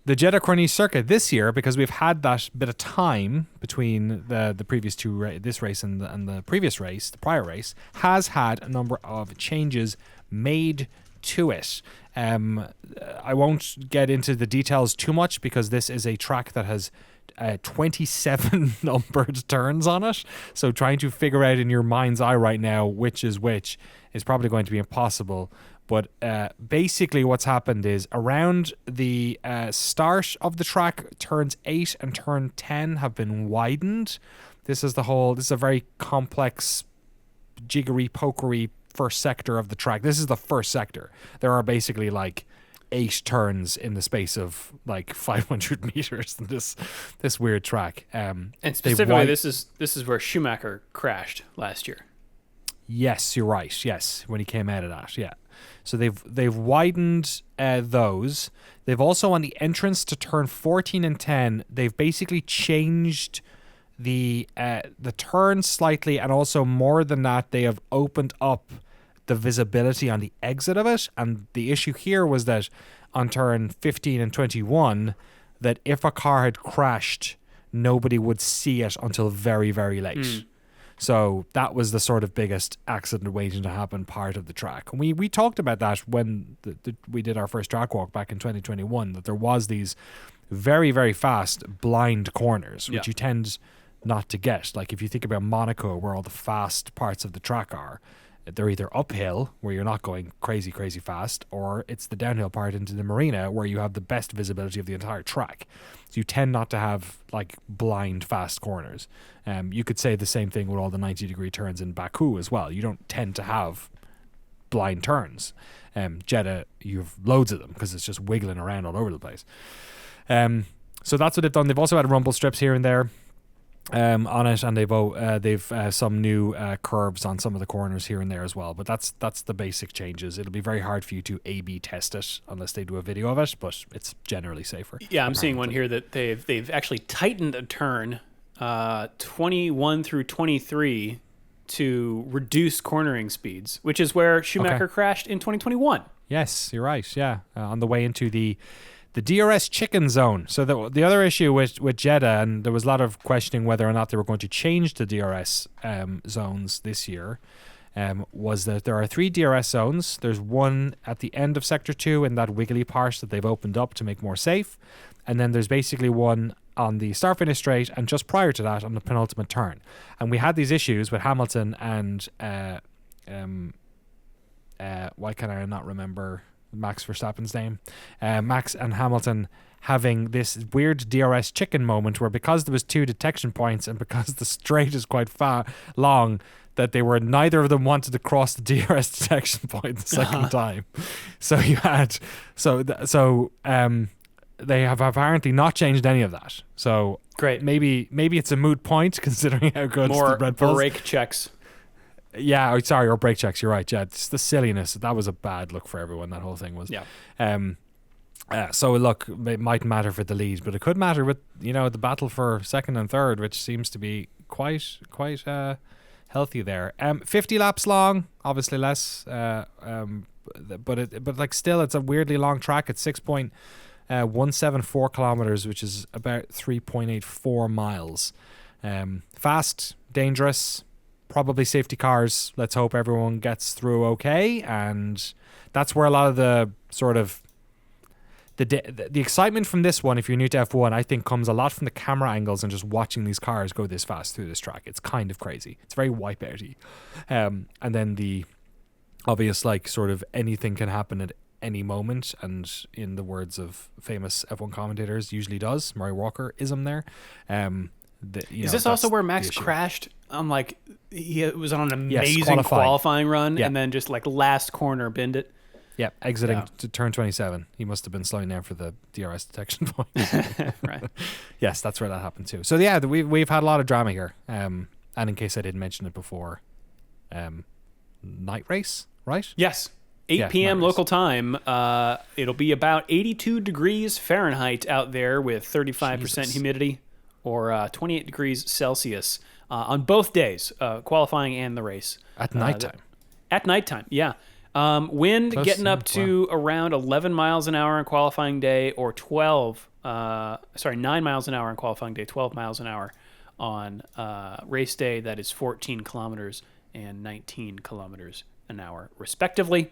the Jeddah Corniche circuit this year, because we've had that bit of time between the previous this race and the previous race, the prior race, has had a number of changes made to it. I won't get into the details too much, because this is a track that has 27 numbered turns on it. So trying to figure out in your mind's eye right now which is which is probably going to be impossible. But basically what's happened is around the start of the track, turns 8 and turn 10 have been widened. This is a very complex, jiggery pokery first sector of the track. This is the first sector. There are basically like 8 turns in the space of like 500 meters in this weird track. And specifically, this is where Schumacher crashed last year. Yes, you're right. Yes, when he came out of that, yeah. So they've widened those. They've also, on the entrance to turn 14 and 10, they've basically changed the turn slightly, and also more than that, they have opened up the visibility on the exit of it. And the issue here was that on turn 15 and 21, that if a car had crashed, nobody would see it until very, very late. So that was the sort of biggest accident waiting to happen part of the track. And we talked about that when we did our first track walk back in 2021, that there was these very, very fast blind corners, which Yeah. you tend not to get. Like if you think about Monaco, where all the fast parts of the track are, they're either uphill, where you're not going crazy, crazy fast, or it's the downhill part into the marina, where you have the best visibility of the entire track. So you tend not to have like blind fast corners. You could say the same thing with all the 90-degree turns in Baku as well. You don't tend to have blind turns. Jeddah, you have loads of them because it's just wiggling around all over the place. So that's what they've done. They've also had rumble strips here and there on it, and they've some new curves on some of the corners here and there as well. But that's the basic changes. It'll be very hard for you to A/B test it unless they do a video of it, but it's generally safer. Yeah, I'm seeing one here that they've actually tightened a turn 21 through 23 to reduce cornering speeds, which is where Schumacher crashed in 2021. Yes, you're right. Yeah, on the way into the DRS chicken zone. So the other issue with Jeddah, and there was a lot of questioning whether or not they were going to change the DRS zones this year, was that there are 3 DRS zones. There's one at the end of Sector 2 in that wiggly part that they've opened up to make more safe. And then there's basically one on the start-finish straight and just prior to that on the penultimate turn. And we had these issues with Hamilton and why can I not remember Max Verstappen's name? Max and Hamilton having this weird DRS chicken moment where, because there was 2 detection points and because the straight is quite long, that they were neither of them wanted to cross the DRS detection point the second time. So you had they have apparently not changed any of that. So Great. Maybe it's a moot point considering how good the Red Bulls. Brake checks. Yeah, sorry, or brake checks. You're right. Yeah, it's the silliness. That was a bad look for everyone. That whole thing was. Yeah. So look, it might matter for the lead, but it could matter with the battle for second and third, which seems to be quite healthy there. 50 laps long, obviously less. But like still, it's a weirdly long track. It's 6.174 kilometers, which is about 3.84 miles. Fast, dangerous. Probably safety cars. Let's hope everyone gets through okay, and that's where a lot of the sort of the excitement from this one, if you're new to F1, I think comes a lot from the camera angles and just watching these cars go this fast through this track. It's kind of crazy. It's very wipeouty, and then the obvious like sort of anything can happen at any moment, and in the words of famous F1 commentators, usually does. Murray Walker ism there. Is this also where Max crashed? Like he was on an amazing qualifying run, and then just like last corner binned it. Yeah, exiting to turn 27. He must have been slowing down for the DRS detection point. Right. Yes, that's where that happened too. So yeah, we've had a lot of drama here. And in case I didn't mention it before, night race, right? Yes. 8 p.m. local time. It'll be about 82 degrees Fahrenheit out there with 35% humidity, or 28 degrees Celsius on both days, qualifying and the race. At nighttime. At nighttime, yeah. Wind getting up to around 11 miles an hour on qualifying day, or 9 miles an hour on qualifying day, 12 miles an hour on race day. That is 14 kilometers and 19 kilometers an hour, respectively.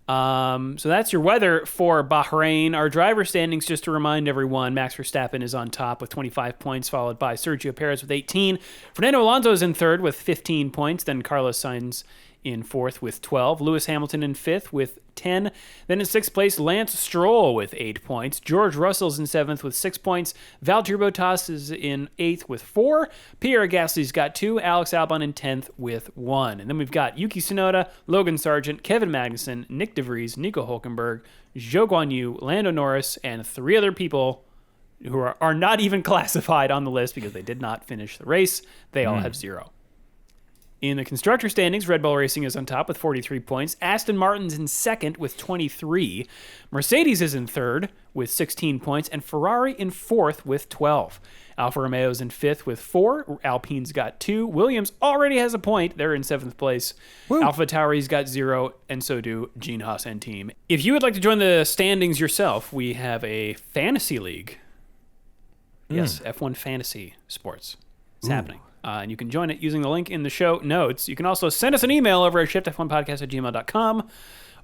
So that's your weather for Bahrain. Our driver standings, just to remind everyone, Max Verstappen is on top with 25 points, followed by Sergio Perez with 18. Fernando Alonso is in third with 15 points. Then Carlos Sainz in fourth with 12. Lewis Hamilton in fifth with 10. Then in sixth place, Lance Stroll with 8 points. George Russell's in seventh with 6 points. Valtteri Bottas is in eighth with 4. Pierre Gasly's got 2. Alex Albon in 10th with 1. And then we've got Yuki Tsunoda, Logan Sargent, Kevin Magnussen, Nick DeVries, Nico Hulkenberg, Zhou Guanyu, Lando Norris, and 3 other people who are not even classified on the list because they did not finish the race. They all have 0. In the constructor standings, Red Bull Racing is on top with 43 points. Aston Martin's in second with 23. Mercedes is in third with 16 points. And Ferrari in fourth with 12. Alfa Romeo's in fifth with 4. Alpine's got 2. Williams already has a point. They're in seventh place. Alpha Tauri's got 0, and so do Gene Haas and team. If you would like to join the standings yourself, we have a fantasy league. Yes, F1 Fantasy Sports. It's happening. And you can join it using the link in the show notes. You can also send us an email over at shiftf1podcast@gmail.com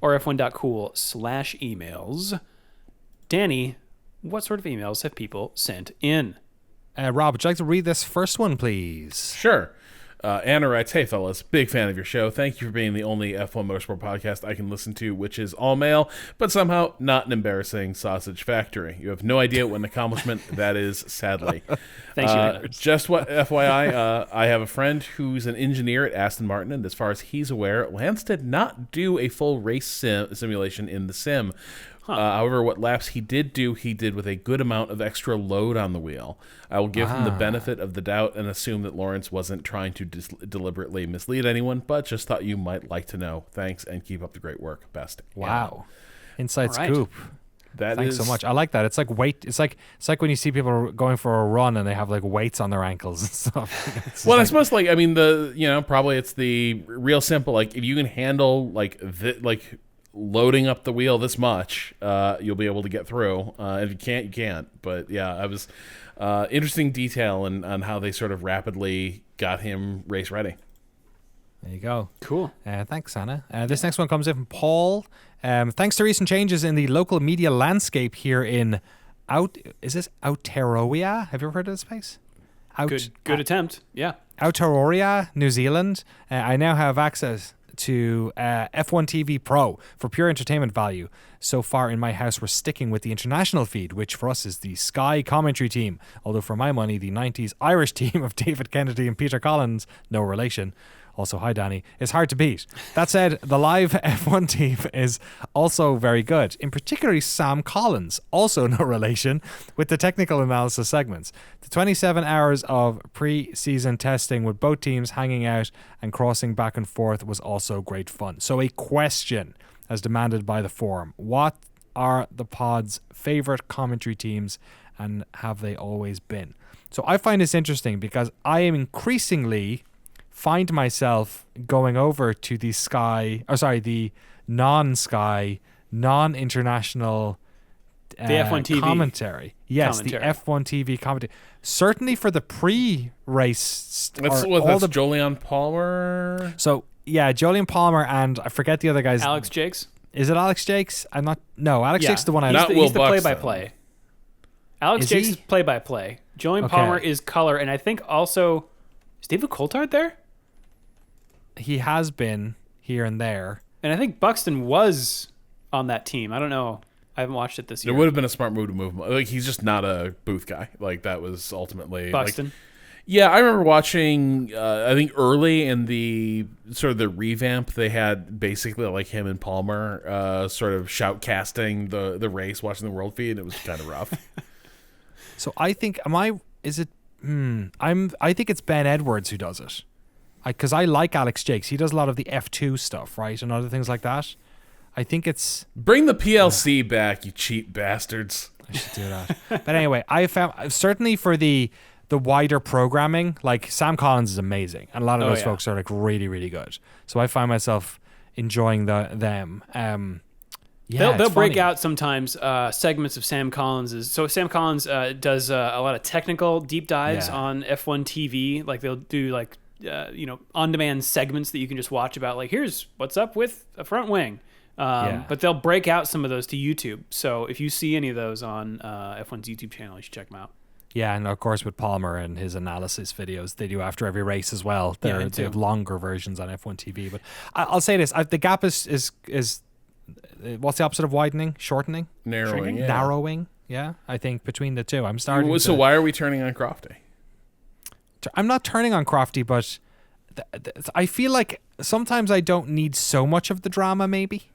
or f1.cool/emails. Danny, what sort of emails have people sent in? Rob, would you like to read this first one, please? Sure. Anna writes, "Hey fellas, big fan of your show. Thank you for being the only F1 Motorsport podcast I can listen to, which is all male, but somehow not an embarrassing sausage factory. You have no idea what an accomplishment that is, sadly." Thanks, you. Just what FYI, I have a friend who's an engineer at Aston Martin, and as far as he's aware, Lance did not do a full race simulation in the sim. However, what laps he did with a good amount of extra load on the wheel. I will give him the benefit of the doubt and assume that Lawrence wasn't trying to deliberately mislead anyone, but just thought you might like to know. Thanks, and keep up the great work. Best. Wow. Inside All right. scoop. Thanks so much. I like that. It's like weight. It's like when you see people going for a run and they have like weights on their ankles and stuff. Well, I suppose probably it's the real simple. Like if you can handle loading up the wheel this much, you'll be able to get through. If you can't, you can't. But yeah, I was interesting detail on how they sort of rapidly got him race ready. There you go. Cool. Thanks, Anna. This next one comes in from Paul. Thanks to recent changes in the local media landscape here in Aotearoa? Have you ever heard of this place? Good attempt. Yeah. Aotearoa, New Zealand. I now have access to F1 TV Pro for pure entertainment value. So far in my house, we're sticking with the international feed, which for us is the Sky commentary team. Although for my money, the 90s Irish team of David Kennedy and Peter Collins, no relation. Also, hi, Danny. It's hard to beat. That said, the live F1 team is also very good. In particular, Sam Collins, also no relation, with the technical analysis segments. The 27 hours of pre-season testing with both teams hanging out and crossing back and forth was also great fun. So a question, as demanded by the forum. What are the pod's favorite commentary teams, and have they always been? So I find this interesting because I am increasingly find myself going over to the non-Sky, non-international the F1 TV commentary. Yes, commentary. The F1 TV commentary. Certainly for the pre-race. That's Jolyon Palmer. So yeah, Jolyon Palmer and I forget the other guy's. Alex Jakes. Is it Alex Jakes? I'm not. No, Alex Jakes is the one I. He's the play-by-play. Alex Jakes is play-by-play. Jolyon Palmer is color, and I think also is David Coulthard there? He has been here and there. And I think Buxton was on that team. I don't know. I haven't watched it this year. It would have been a smart move to move him. Like, he's just not a booth guy. Like, that was ultimately... Buxton? Yeah, I remember watching, I think early in the sort of the revamp, they had basically like him and Palmer sort of shoutcasting the race, watching the world feed, and it was kind of rough. So I think, I think it's Ben Edwards who does it. Because I like Alex Jakes. He does a lot of the F2 stuff, right? And other things like that. I think it's... Bring the PLC back, you cheap bastards. I should do that. But anyway, I found, certainly for the wider programming, like Sam Collins is amazing. And a lot of those folks are like really, really good. So I find myself enjoying them. They'll break out sometimes segments of Sam Collins'. So Sam Collins does a lot of technical deep dives on F1 TV. Like they'll do like... on-demand segments that you can just watch about, like, here's what's up with a front wing. But they'll break out some of those to YouTube. So if you see any of those on F1's YouTube channel, you should check them out. Yeah, and of course with Palmer and his analysis videos, they do after every race as well. They have longer versions on F1 TV. But I'll say this: the gap is what's the opposite of widening? Shortening? Narrowing. Yeah. Narrowing. Yeah, I think between the two, I'm starting. So why are we turning on Crofty? I'm not turning on Crofty, but I feel like sometimes I don't need so much of the drama, maybe.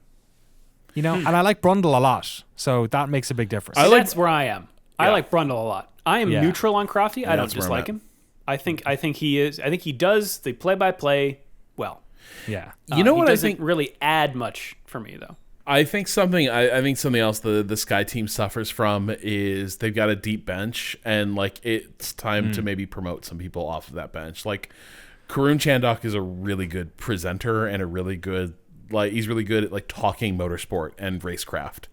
And I like Brundle a lot, so that makes a big difference. That's where I am. Yeah. I like Brundle a lot. I am neutral on Crofty. Yeah, I don't dislike him. I think he does the play-by-play well. Yeah. You know what? He doesn't really add much for me though. I think something else the Sky team suffers from is they've got a deep bench, and like it's time to maybe promote some people off of that bench. Like Karun Chandok is a really good presenter and he's really good at like talking motorsport and racecraft.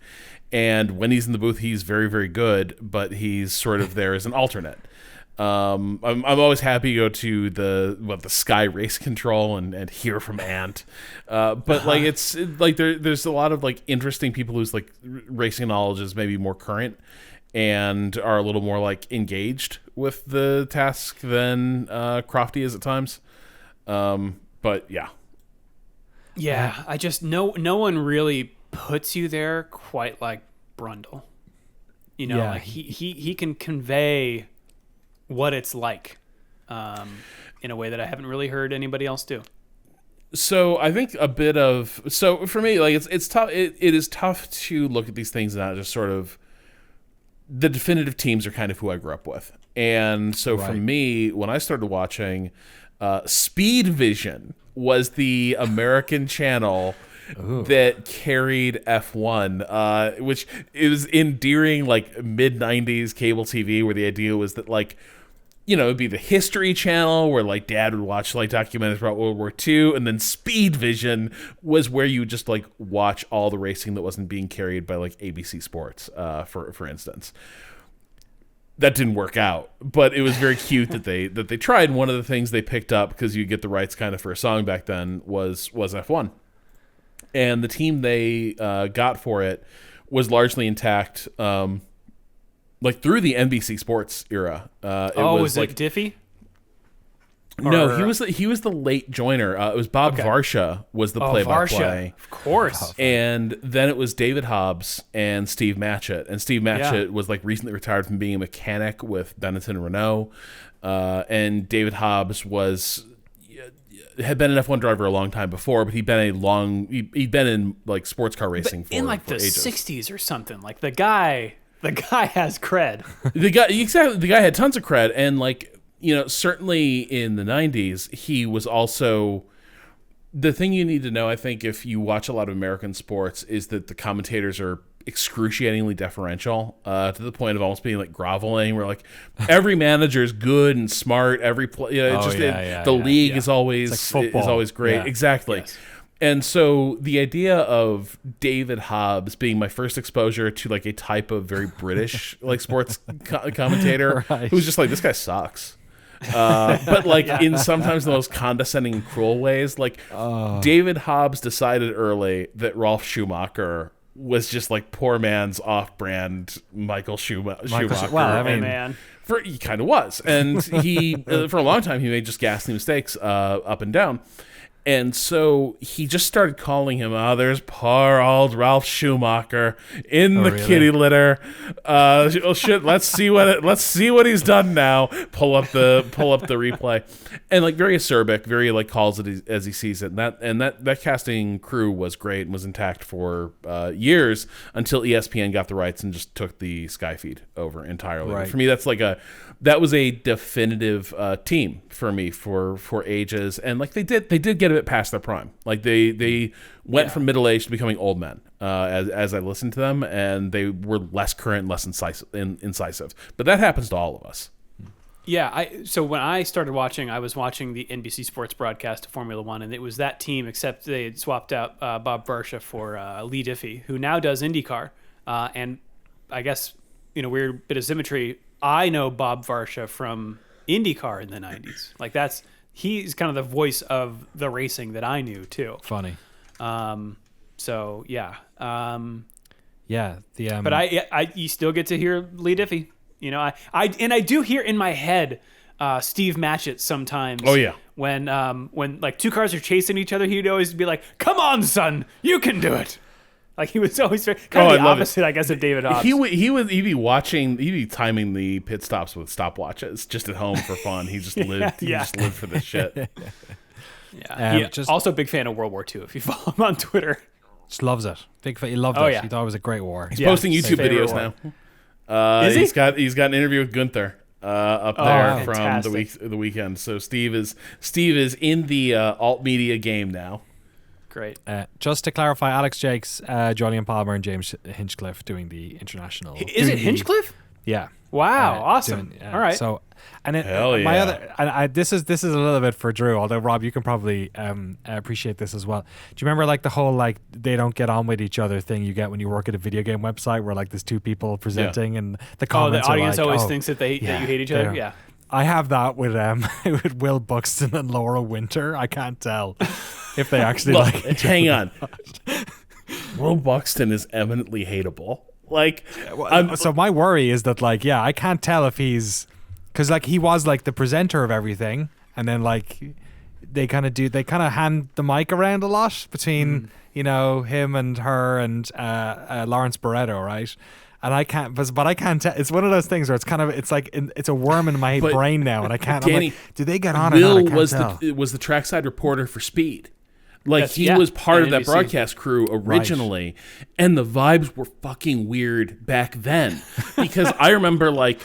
And when he's in the booth, he's very, very good, but he's sort of there as an alternate. I'm always happy to go to the Sky Race Control and hear from Ant, but like it's like there's a lot of like interesting people whose like racing knowledge is maybe more current, and are a little more like engaged with the task than Crofty is at times. But yeah. Yeah, I just no one really puts you there quite like Brundle. You know, like he can convey what it's like in a way that I haven't really heard anybody else do. So I think so for me, like it's tough. It is tough to look at these things and not just sort of the definitive teams are kind of who I grew up with. And so for me, when I started watching, Speed Vision was the American channel that carried F1, which is endearing, like mid-90s cable TV, where the idea was that, like, you know, it'd be the History Channel where like Dad would watch like documentaries about World War II, and then Speed Vision was where you would just like watch all the racing that wasn't being carried by like ABC Sports, for instance. That didn't work out, but it was very cute that they tried. And one of the things they picked up, because you get the rights kind of for a song back then, was F1, and the team they got for it was largely intact. Like through the NBC Sports era. Was like Diffie? No, he was the late joiner. It was Bob Varsha was the play-by-play. Of course. And then it was David Hobbs and Steve Matchett. And Steve Matchett was like recently retired from being a mechanic with Benetton Renault. And David Hobbs had been an F1 driver a long time before, but he'd been in like sports car racing for the ages. 60s or something. Like the guy has cred. The guy had tons of cred, and like, you know, certainly in the 90s, he was also the thing you need to know. I think if you watch a lot of American sports, is that the commentators are excruciatingly deferential, to the point of almost being like groveling. Where like every manager is good and smart. Every play, the league is always great. Yeah. Exactly. Yes. And so the idea of David Hobbs being my first exposure to like a type of very British like sports commentator who's just like, this guy sucks. But like in sometimes the most condescending and cruel ways, like David Hobbs decided early that Ralf Schumacher was just like poor man's off-brand Michael Schumacher. Well, I mean, man. He kind of was. And he, for a long time, he made just ghastly mistakes up and down. And so he just started calling him, there's poor old Ralf Schumacher in the kitty litter. Let's see what he's done now. Pull up the replay, and like very acerbic, very like calls it as he sees it. And that casting crew was great and was intact for years until ESPN got the rights and just took the Sky feed over entirely. Right. For me, that was a definitive team for me for ages, and like they did get a bit past their prime. Like they went from middle age to becoming old men as I listened to them, and they were less current, less incisive. But that happens to all of us. Yeah, so when I started watching, I was watching the NBC Sports broadcast of Formula One, and it was that team, except they had swapped out Bob Varsha for Lee Diffie, who now does IndyCar. And I guess, you know, weird bit of symmetry, I know Bob Varsha from IndyCar in the 90s. Like he's kind of the voice of the racing that I knew too. Funny. So yeah. But you still get to hear Lee Diffie. You know, I do hear in my head Steve Matchett sometimes. Oh yeah. When like two cars are chasing each other, he'd always be like, "Come on, son, you can do it." Like he was always kind of the opposite, I guess, of David Hobbs. He'd be timing the pit stops with stopwatches just at home for fun. He just lived. He just lived for this shit. Yeah. Also a big fan of World War II. If you follow him on Twitter, just loves it. Big fan. He loved it. Yeah. He thought it was a great war. He's posting YouTube videos now. Is he? He's got an interview with Gunther up there from the weekend. So Steve is in the alt media game now. Great. Just to clarify, Alex Jakes, Julian Palmer, and James Hinchcliffe doing the international. Is it Hinchcliffe? Yeah. Wow. Awesome. All right. So, and it, hell yeah. My other, and this is a little bit for Drew. Although Rob, you can probably appreciate this as well. Do you remember like the whole like they don't get on with each other thing you get when you work at a video game website where like there's two people presenting and the comments the audience are like, always thinks that that you hate each other. Yeah. I have that with with Will Buxton and Laura Winter. I can't tell if they actually like. Hang on. Will Buxton is eminently hateable. Like, So my worry is that like, yeah, I can't tell if he's, because like he was like the presenter of everything, and then like they kind of hand the mic around a lot between him and her and Lawrence Barretto, right? And I can't, but I can't tell. It's one of those things where it's like it's a worm in my brain now, and I can't. Danny, I'm like, do they get on? Will or not? I can't tell. was the trackside reporter for Speed. Like That's, he was part of that NBC. broadcast crew originally, and the vibes were fucking weird back then. Because I remember, like,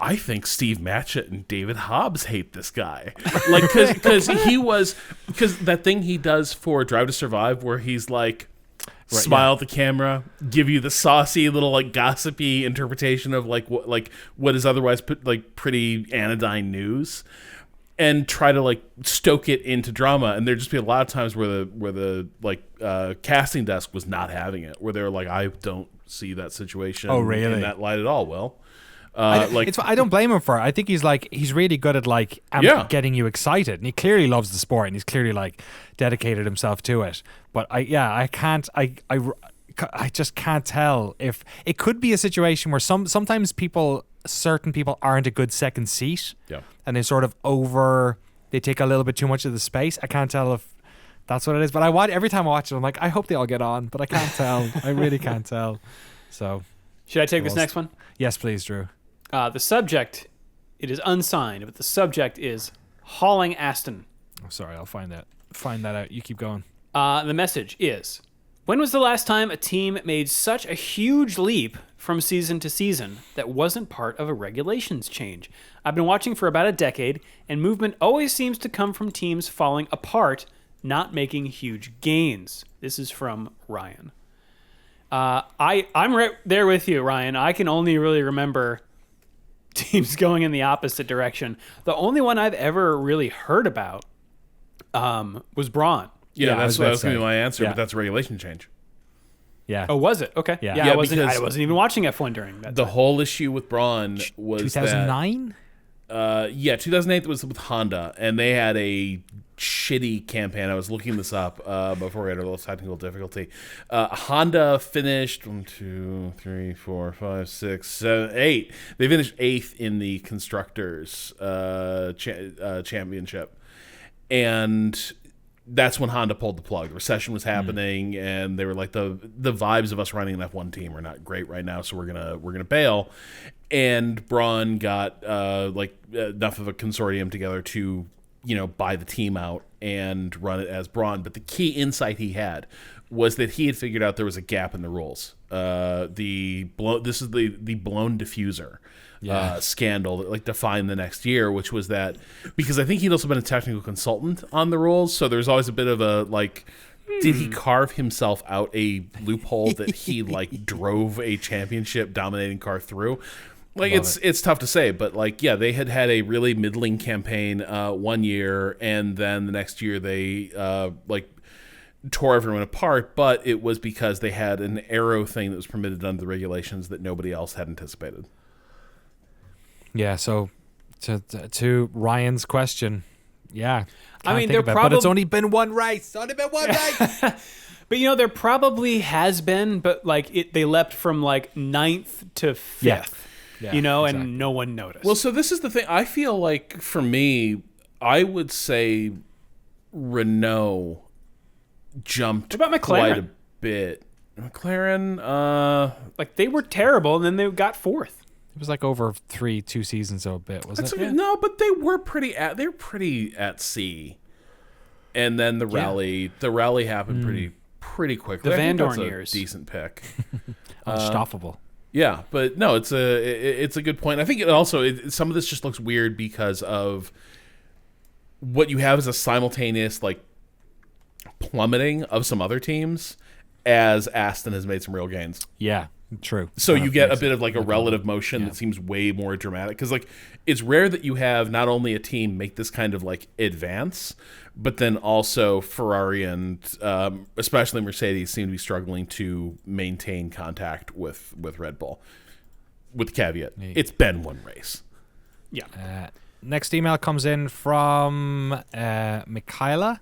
I think Steve Matchett and David Hobbs hate this guy, like, because that thing he does for Drive to Survive, where he's like, smile at the camera, give you the saucy little like gossipy interpretation of like what is otherwise pretty anodyne news. And try to like stoke it into drama, and there'd just be a lot of times where the casting desk was not having it, where they're like, I don't see that situation in that light at all. Will, I don't blame him for it. I think he's really good at like getting you excited, and he clearly loves the sport, and he's clearly like dedicated himself to it. But I just can't tell if it could be a situation where sometimes certain people aren't a good second seat, and they sort of they take a little bit too much of the space. I can't tell if that's what it is, but every time I watch it, I'm like, I hope they all get on, but I can't tell. I really can't tell. So, should I take this next one? Yes, please, Drew. The subject, it is unsigned, but the subject is hauling Aston. Oh, sorry, I'll find that out. You keep going. The message is, when was the last time a team made such a huge leap from season to season that wasn't part of a regulations change? I've been watching for about a decade, and movement always seems to come from teams falling apart, not making huge gains. This is from Ryan. I'm right there with you, Ryan. I can only really remember teams going in the opposite direction. The only one I've ever really heard about was Braun. Yeah, that's what was going to be my answer, but that's a regulation change. Yeah. Oh, was it? Okay. Yeah. I wasn't even watching F1 during that. The whole issue with Braun was 2009? 2008 was with Honda, and they had a shitty campaign. I was looking this up before we had a little technical difficulty. Honda finished 1, 2, 3, 4, 5, 6, 7, 8. They finished 8th in the constructors championship, and that's when Honda pulled the plug. The recession was happening, and they were like, the vibes of us running an F1 team are not great right now, so we're gonna bail. And Braun got enough of a consortium together to buy the team out and run it as Braun. But the key insight he had was that he had figured out there was a gap in the rules. This is the blown diffuser scandal that defined the next year, which was that because I think he'd also been a technical consultant on the rules, so there's always a bit of a did he carve himself out a loophole that he drove a championship dominating car through? It's tough to say, but they had a really middling campaign 1 year, and then the next year they tore everyone apart, but it was because they had an aero thing that was permitted under the regulations that nobody else had anticipated. Yeah, so to Ryan's question, yeah. I mean, but it's only been one race. But there probably has been, but they leapt from 9th to 5th. Yeah. Exactly. And no one noticed. Well, so this is the thing. I feel like for me, I would say Renault jumped what about McLaren? Quite a bit. McLaren, they were terrible, and then they got 4th. It was over 2 seasons of a bit, wasn't it? No, but they were pretty at sea. And then the rally happened pretty quickly. The I Van think that's Dorn a years. Decent pick. Unstoppable. Yeah, but no, it's a good point. I think it also some of this just looks weird because of what you have as a simultaneous plummeting of some other teams as Aston has made some real gains. Yeah, true. So you get a bit of a relative motion that seems way more dramatic because it's rare that you have not only a team make this kind of advance, but then also Ferrari and especially Mercedes seem to be struggling to maintain contact with Red Bull. With the caveat, it's been one race. Yeah. Next email comes in from Michaela,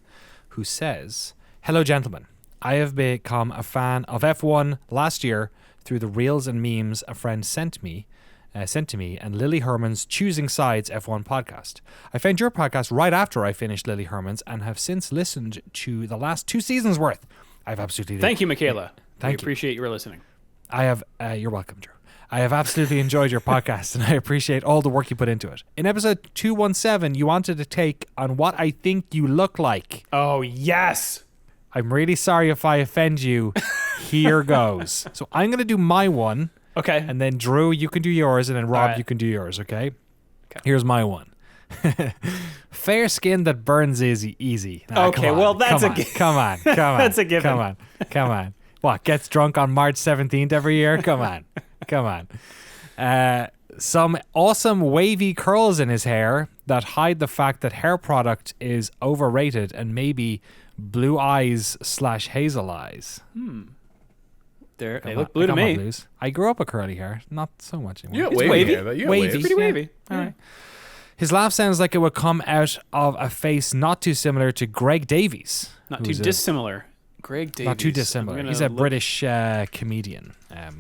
who says, "Hello, gentlemen. I have become a fan of F1 last year, through the reels and memes a friend sent to me, and Lily Herman's Choosing Sides F1 podcast. I found your podcast right after I finished Lily Herman's and have since listened to the last 2 seasons worth. I've absolutely... Thank you, Michaela. Thank we you. appreciate you listening. I have... you're welcome, Drew. I have absolutely enjoyed your podcast, and I appreciate all the work you put into it. In episode 217, you wanted to take on what I think you look like. Oh, yes. I'm really sorry if I offend you. Here goes. So I'm going to do my one. Okay. And then Drew, you can do yours, and then Rob, right. you can do yours, okay? Okay. Here's my one. Fair skin that burns easy. Okay, well, that's come on. That's a given. Come on. What, gets drunk on March 17th every year? Come on. Some awesome wavy curls in his hair that hide the fact that hair product is overrated, and maybe blue eyes / hazel eyes. They look blue to me. Blues. I grew up with curly hair, not so much anymore. You got It's wavy wavy. hair, though. You got Wavy. waves. Pretty wavy. All right. His laugh sounds like it would come out of a face not too similar to Greg Davies. Not too dissimilar. Greg Davies. Not too dissimilar. He's a British comedian,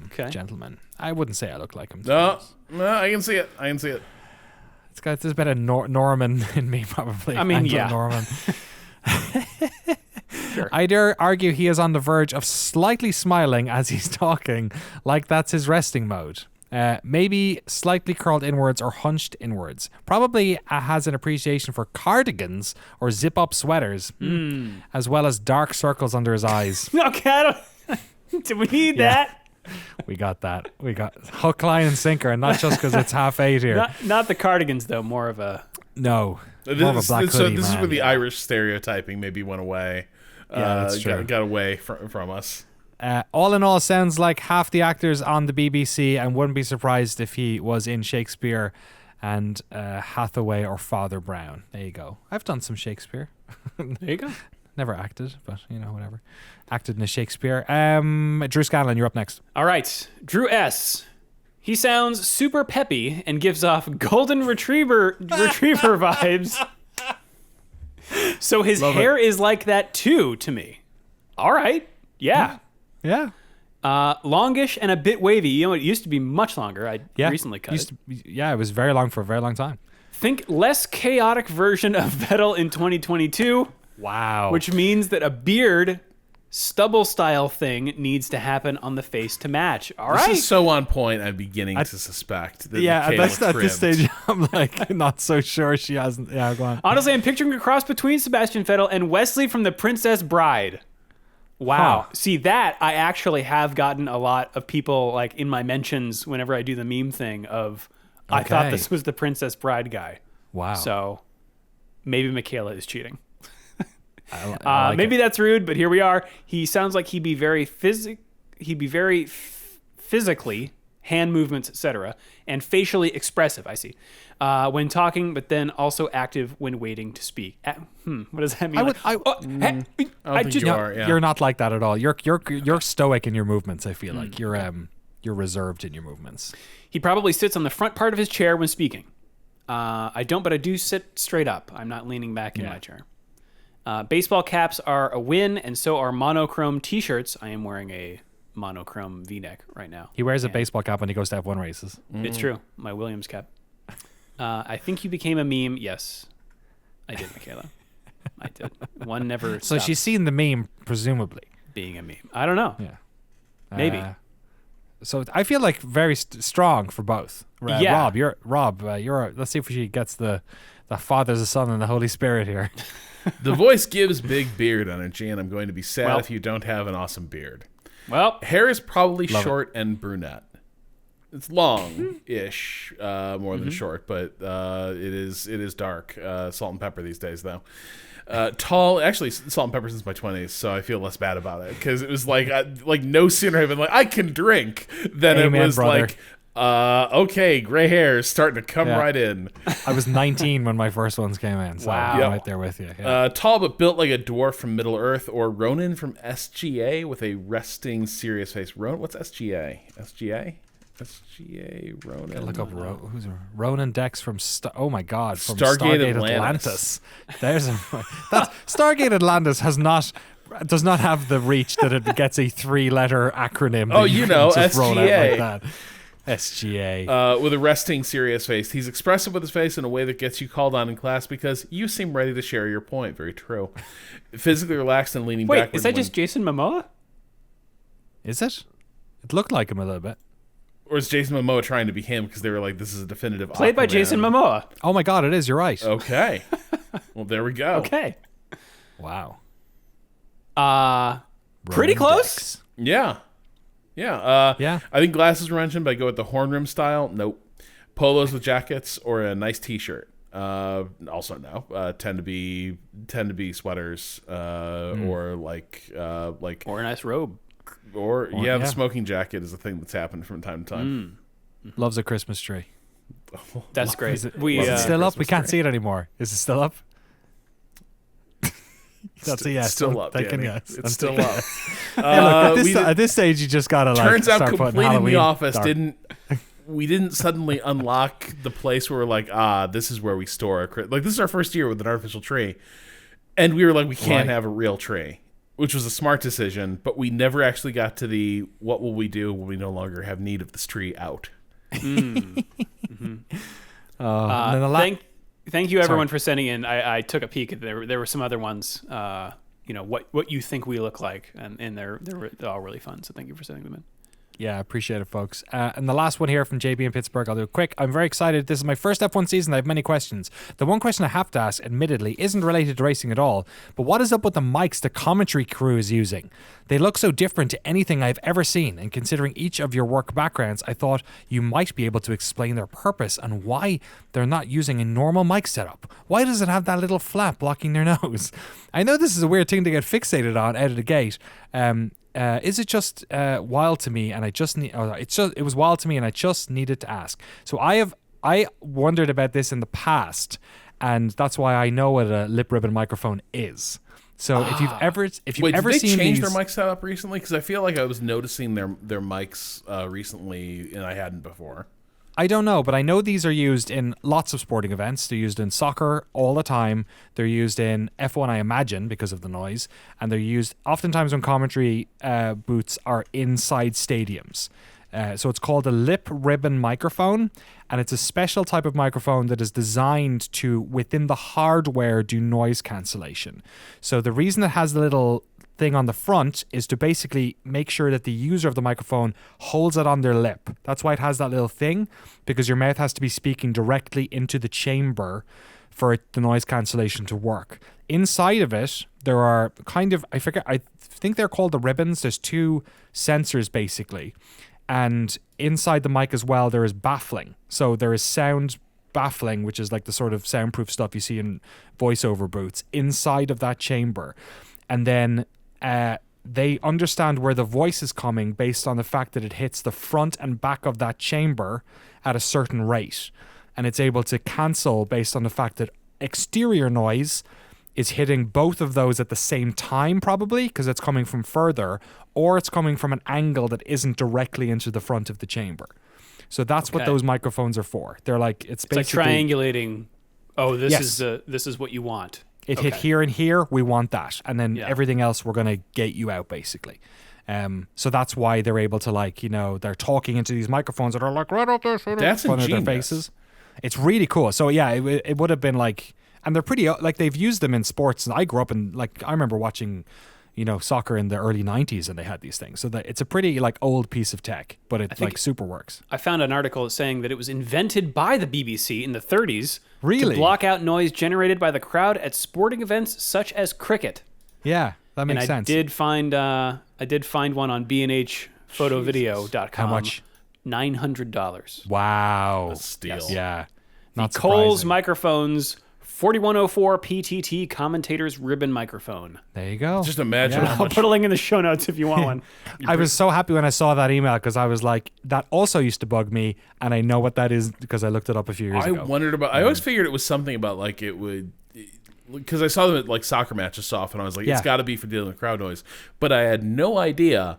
Okay. gentleman. I wouldn't say I look like him. No, I can see it. It's got this bit of Norman in me, probably. I mean, yeah. Norman. Sure. I dare argue he is on the verge of slightly smiling as he's talking, like that's his resting mode. Maybe slightly curled inwards or hunched inwards. Probably has an appreciation for cardigans or zip-up sweaters, as well as dark circles under his eyes. Okay, I don't... Do we need that? We got that. We got hook, line, and sinker, and not just because it's 8:30 here. Not the cardigans, though. More of a... No. More of a black hoodie, this is man. where the Irish stereotyping maybe went away. Yeah, that's true. Got away from us. All in all, sounds like half the actors on the BBC, and wouldn't be surprised if he was in Shakespeare and Hathaway or Father Brown. There you go. I've done some Shakespeare. There you go. Never acted, but whatever. Acted in a Shakespeare. Drew Scanlon, you're up next. All right. Drew S. He sounds super peppy and gives off golden retriever vibes. So his hair is like that too to me. All right. Yeah. Yeah. Longish and a bit wavy. You know, it used to be much longer. I recently cut it. It was very long for a very long time. Think less chaotic version of Vettel in 2022. Wow. Which means that a beard stubble style thing needs to happen on the face to match. All right. This is so on point. I'm beginning to suspect that at Michaela this stage, I'm like not so sure she hasn't. Yeah, go on. Honestly, I'm picturing a cross between Sebastian Vettel and Wesley from The Princess Bride. Wow. Huh. See, that I actually have gotten a lot of people like in my mentions whenever I do the meme thing of, I thought this was the Princess Bride guy. Wow. So maybe Michaela is cheating. I like maybe it. that's rude, but here we are. He sounds like he'd be very physically, hand movements, etc., and facially expressive. I see when talking, but then also active when waiting to speak. What does that mean? You're not like that at all. You're stoic in your movements. I feel like you're reserved in your movements. He probably sits on the front part of his chair when speaking. I don't, but I do sit straight up. I'm not leaning back in my chair. Baseball caps are a win, and so are monochrome T-shirts. I am wearing a monochrome V-neck right now. He wears a baseball cap when he goes to F1 races. It's true. My Williams cap. I think you became a meme. Yes, I did, Michaela. I did. One never So stops she's seen the meme, presumably. being a meme. I don't know. Yeah. Maybe. So I feel like very strong for both. Yeah. Rob. Let's see if she gets the Father, the Son, and the Holy Spirit here. The voice gives big beard energy, and I'm going to be sad if you don't have an awesome beard. Well, Hair is probably short and brunette. It's long-ish, more than short, but it is dark. Salt and pepper these days, though. Tall, actually, salt and pepper since my 20s, so I feel less bad about it because it was like no sooner have I been like I can drink than Amen, it was brother. like okay, gray hair is starting to come right in. I was 19 when my first ones came in, so Wow. I'm Yep. right there with you. Yeah. Tall but built like a dwarf from Middle Earth, or Ronan from SGA with a resting, serious face. What's SGA? SGA Ronan. Look up who's Ronan Dex from oh my god, from Stargate Stargate Atlantis. Atlantis. There's Stargate Atlantis has not does not have the reach that it gets a 3-letter acronym. Oh, that you can know, just roll out SGA. like that. SGA. With a resting, serious face. He's expressive with his face in a way that gets you called on in class because you seem ready to share your point. Very true. Physically relaxed and leaning Wait, backward. is that just Jason Momoa? Is it? It looked like him a little bit. Or is Jason Momoa trying to be him because they were like, this is a definitive Played by Aquaman. Jason Momoa. Oh my God, it is. You're right. Okay. Well, there we go. Okay. Wow. Pretty Rolling close. decks. Yeah. Yeah. Yeah. I think glasses were mentioned, but I go with the horn rim style. Nope. Polos with jackets or a nice T-shirt. Also no. Tend to be sweaters. Or like Or a nice robe. or yeah, the yeah. smoking jacket is a thing that's happened from time to time. Loves a Christmas tree. That's great. Is it We still up? We Christmas can't tree. see it anymore. Is it still up? That's a yes. Still I'm up, taking Danny. yes. It's I'm still taking- up. Hey, look, We did- at this stage, you just gotta like turns out start putting completing Halloween the office dark- we didn't suddenly unlock the place where we're like, this is where we store our like this is our first year with an artificial tree, and we were like, we can't Right. have a real tree, which was a smart decision, but we never actually got to the what will we do when we no longer have need of this tree out. and then the Thank you everyone for sending in. I took a peek. There were some other ones. What you think we look like, and they're all really fun. So thank you for sending them in. Yeah, appreciate it, folks. And the last one here from JB in Pittsburgh, I'll do it quick. I'm very excited. This is my first F1 season. I have many questions. The one question I have to ask, admittedly, isn't related to racing at all, but what is up with the mics the commentary crew is using? They look so different to anything I've ever seen, and considering each of your work backgrounds, I thought you might be able to explain their purpose and why they're not using a normal mic setup. Why does it have that little flap blocking their nose? I know this is a weird thing to get fixated on out of the gate. Is it just wild to me and I just need it was wild to me and I just needed to ask. So I wondered about this in the past, and that's why I know what a lip ribbon microphone is. So if you've ever Wait, did they seen change these, their mic setup recently? Because I feel like I was noticing their mics recently, and I hadn't before. I don't know, but I know these are used in lots of sporting events. They're used in soccer all the time. They're used in F1, I imagine, because of the noise. And they're used oftentimes when commentary booths are inside stadiums. So it's called a lip ribbon microphone, and it's a special type of microphone that is designed to, within the hardware, do noise cancellation. So the reason it has the little thing on the front is to basically make sure that the user of the microphone holds it on their lip. That's why it has that little thing, because your mouth has to be speaking directly into the chamber for the noise cancellation to work. Inside of it, there are I think they're called the ribbons. There's two sensors basically. And inside the mic as well, there is baffling. So there is sound baffling, which is like the sort of soundproof stuff you see in voiceover booths inside of that chamber. And then they understand where the voice is coming based on the fact that it hits the front and back of that chamber at a certain rate. And it's able to cancel based on the fact that exterior noise is hitting both of those at the same time, probably, because it's coming from further, or it's coming from an angle that isn't directly into the front of the chamber. So that's what those microphones are for. They're like, it's basically like triangulating. Oh, Yes. this is what you want. It hit here and here, we want that. And then Yeah. everything else, we're going to gate you out, basically. So that's why they're able to they're talking into these microphones that are like right up there, sort of That's in front of their ingenious. faces. It's really cool. So yeah, it would have been like, and they're pretty, like they've used them in sports. And I grew up in, like, I remember watching, soccer in the early 90s and they had these things. So that it's a pretty like old piece of tech, but it like super works. I found an article saying that it was invented by the BBC in the 30s Really? to block out noise generated by the crowd at sporting events such as cricket. Yeah, that makes sense. I did find one on bnhphotovideo.com. How much? $900. Wow. A steal. Yeah. Not Coles surprising. Microphones 4104 PTT commentator's ribbon microphone. There you go. Just imagine Yeah. how I'll much. put a link in the show notes if you want one. I was so happy when I saw that email because I was like, that also used to bug me, and I know what that is because I looked it up a few years I ago. wondered about. I always figured it was something about like it would, because I saw them at like soccer matches so often. I was like, Yeah. it's got to be for dealing with crowd noise. But I had no idea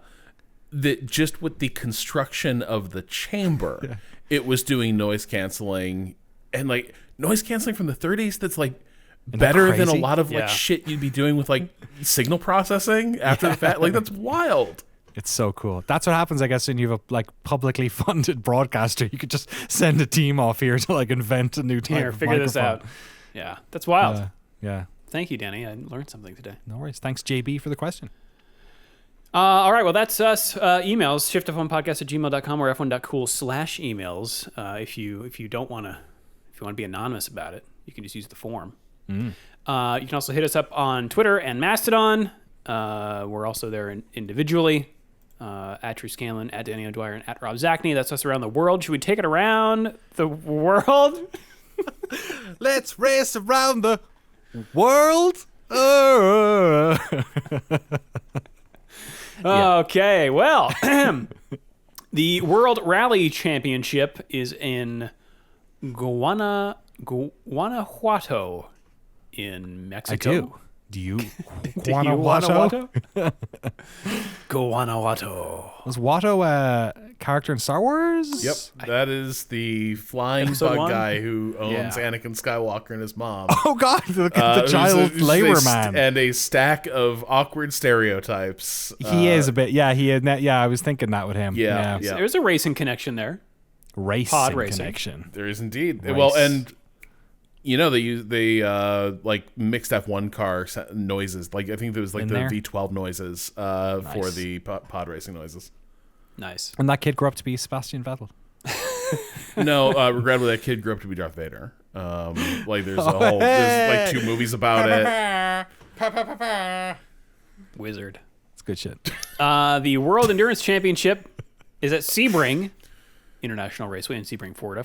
that just with the construction of the chamber, it was doing noise canceling and like noise canceling from the 30s. That's like better than a crazy? lot of Yeah. like shit you'd be doing with like signal processing after the fact. Like that's wild. It's so cool. That's what happens, I guess, when you have a like publicly funded broadcaster. You could just send a team off here to like invent a new type Here, of figure this out. microphone. Yeah, that's wild. Yeah. Thank you, Danny. I learned something today. No worries. Thanks, JB, for the question. All right, well, that's us. Emails, shiftf1podcast@gmail.com or f1.cool/emails. If you don't want to, if you want to be anonymous about it, you can just use the form. You can also hit us up on Twitter and Mastodon. We're also there individually. At Drew Scanlon, at Danny O'Dwyer, and at Rob Zachney. That's us around the world. Should we take it around the world? Let's race around the world. Okay, well, the World Rally Championship is in Guanajuato in Mexico. Do you? Guanajuato? Guanajuato. Was Watto a character in Star Wars? Yep, that is the flying Episode bug 1? guy who owns Yeah. Anakin Skywalker and his mom. Oh God, look at the Who's child labor man. and a stack of awkward stereotypes. He is a bit. Yeah, he is. Yeah, I was thinking that with him. Yeah. There's a racing connection there. Racing Pod racing. connection. There is indeed. Nice. Well, and you know they like mixed F1 car noises. Like I think there was like In the there? V12 noises for the pod racing noises. Nice. And that kid grew up to be Sebastian Vettel. No, regrettably, that kid grew up to be Darth Vader. Like there's like 2 movies about it. Wizard. It's good shit. The World Endurance Championship is at Sebring International Raceway in Sebring, Florida,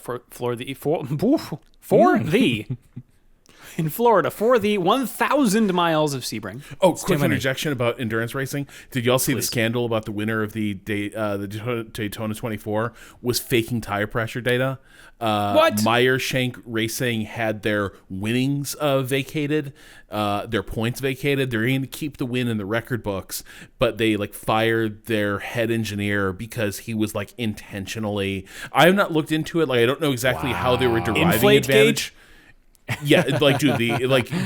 in Florida for the 1,000 miles of Sebring. Oh, quick interjection about endurance racing. Did y'all see the scandal about the winner of the Daytona 24 was faking tire pressure data? What? Meyer-Shank Racing had their winnings vacated, their points vacated. They're going to keep the win in the record books, but they like fired their head engineer because he was like intentionally. I have not looked into it. Like I don't know exactly how they were deriving Inflate advantage. Yeah, like dude,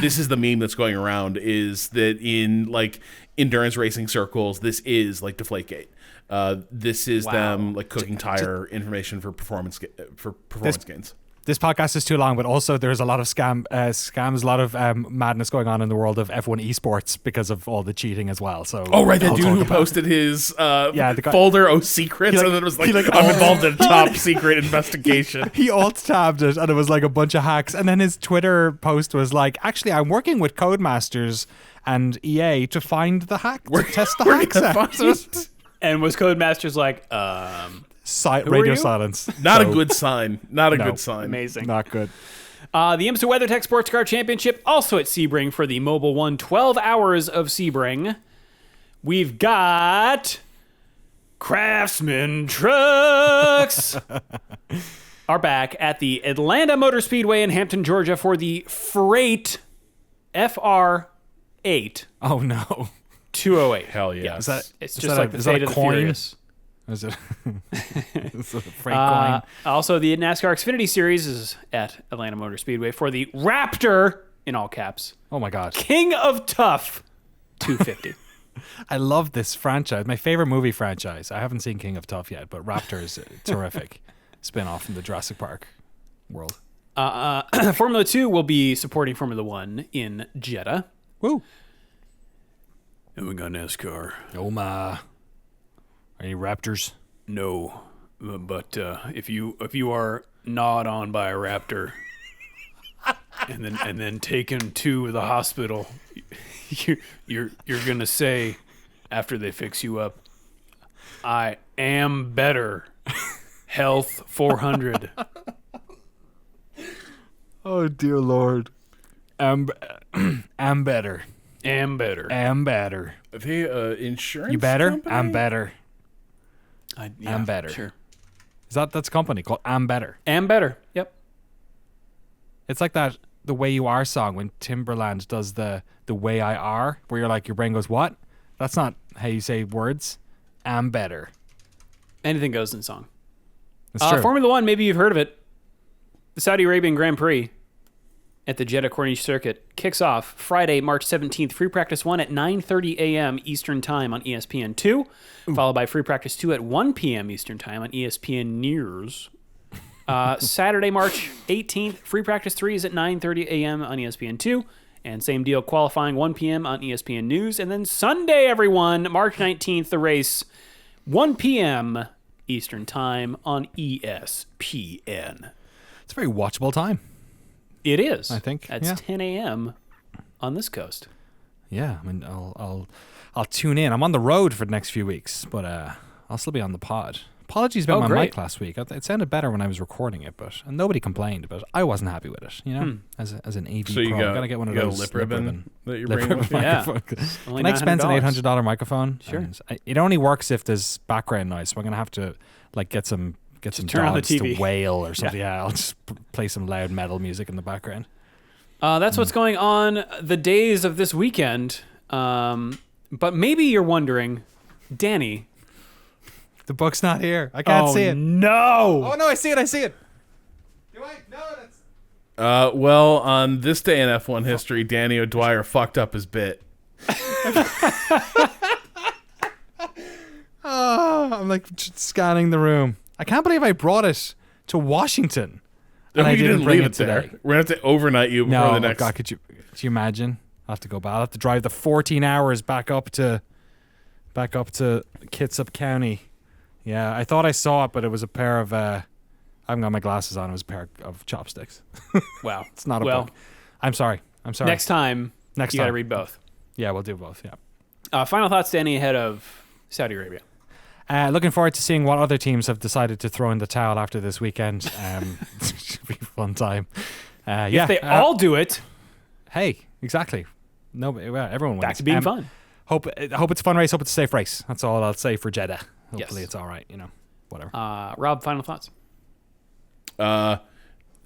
this is the meme that's going around is that in like endurance racing circles, this is like Deflategate. This is them like cooking tire information for performance gains. This podcast is too long, but also there's a lot of scams, a lot of madness going on in the world of F1 esports because of all the cheating as well. So That dude who posted his the guy- folder of secrets and then it was like I'm involved in a top secret investigation. He alt-tabbed it and it was like a bunch of hacks. And then his Twitter post was like, actually, I'm working with Codemasters and EA to find the hack, to test the hacks out. And was Codemasters like, Radio you? silence. Not a So, good sign. Not a good sign. amazing. Not good. The IMSA WeatherTech Sports Car Championship, also at Sebring for the Mobile One 12 Hours of Sebring. We've got Craftsman Trucks are back at the Atlanta Motor Speedway in Hampton, Georgia for the Freight FR8 Oh, no. 208. Hell yeah. Is that, It's is just that like a, the is that fate a of the coin? Furious. Is it, is it a freight coin? Also, the NASCAR Xfinity Series is at Atlanta Motor Speedway for the Raptor, in all caps, Oh, my God. King of Tough 250. I love this franchise. My favorite movie franchise. I haven't seen King of Tough yet, but Raptor is a terrific spin-off from the Jurassic Park world. Formula 2 will be supporting Formula 1 in Jeddah. Woo. And we got NASCAR. Oh, my. Any Raptors? No, but if you are gnawed on by a raptor and then taken to the hospital, you're gonna say after they fix you up, I am better. Health 400. Oh, dear Lord. I'm better. Am better. I'm better. Are they insurance? You better? company? I'm better. Yeah, I'm better. Sure. That's a company called I'm Better. Am better. Yep. It's like that The Way You Are song when Timberland does the Way I Are, where you're like, your brain goes, what? That's not how you say words. I'm better. Anything goes in song. That's true. Formula 1, maybe you've heard of it. The Saudi Arabian Grand Prix at the Jeddah Corniche Circuit kicks off Friday, March 17th. Free Practice 1 at 9:30 a.m. Eastern Time on ESPN 2, followed by Free Practice 2 at 1 p.m. Eastern Time on ESPN News. Saturday, March 18th, Free Practice 3 is at 9:30 a.m. on ESPN 2, and same deal, qualifying 1 p.m. on ESPN News. And then Sunday, everyone, March 19th, the race, 1 p.m. Eastern Time on ESPN. It's a very watchable time. It is. I think. That's 10 a.m. on this coast. Yeah, I mean, I'll tune in. I'm on the road for the next few weeks, but I'll still be on the pod. Apologies about my great. mic last week. It sounded better when I was recording it, and nobody complained, but I wasn't happy with it. You know, as an AV So you pro, got, gotta get one of you got those a lip ribbon that you're lip bringing ribbon with you? Yeah. microphone. Only Can I expense an $900. $800 microphone? Sure. And it only works if there's background noise, so I'm gonna have to like get some turn on the dogs to TV. wail or something. Yeah, I'll just play some loud metal music in the background. That's what's going on the days of this weekend. But maybe you're wondering, Danny. The book's not here. I can't see it. No. Oh no, I see it. Do I? No, that's. Well, on this day in F1 history, Danny O'Dwyer fucked up his bit. Oh, I'm like just scanning the room. I can't believe I brought it to Washington. And I you didn't bring leave it there. today. We're going to have to overnight you before No, the next... God, could you imagine? I'll have to go back. I'll have to drive the 14 hours back up to Kitsap County. Yeah, I thought I saw it, but it was a pair of I haven't got my glasses on. It was a pair of chopsticks. Wow. It's not a book. I'm sorry. Next time, you got to read both. Yeah, we'll do both. Yeah. Final thoughts, Danny, ahead of Saudi Arabia. Looking forward to seeing what other teams have decided to throw in the towel after this weekend. It should be a fun time. If they all do it, hey, exactly. No, everyone wins. back to being fun. Hope it's a fun race. Hope it's a safe race. That's all I'll say for Jeddah. Hopefully Yes. it's all right. Whatever. Rob, final thoughts.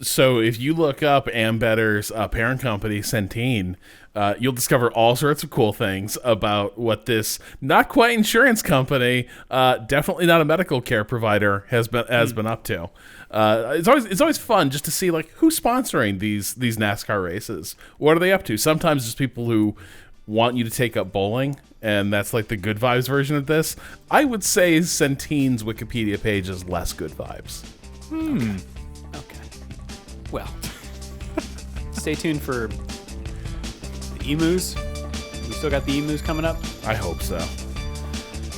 So if you look up Ambetter's parent company, Centene, you'll discover all sorts of cool things about what this not quite insurance company, definitely not a medical care provider, has been up to. It's always fun just to see like who's sponsoring these NASCAR races. What are they up to? Sometimes just people who want you to take up bowling, and that's like the good vibes version of this. I would say Centene's Wikipedia page is less good vibes. Okay. Well, stay tuned for the emus. We still got the emus coming up. I hope so.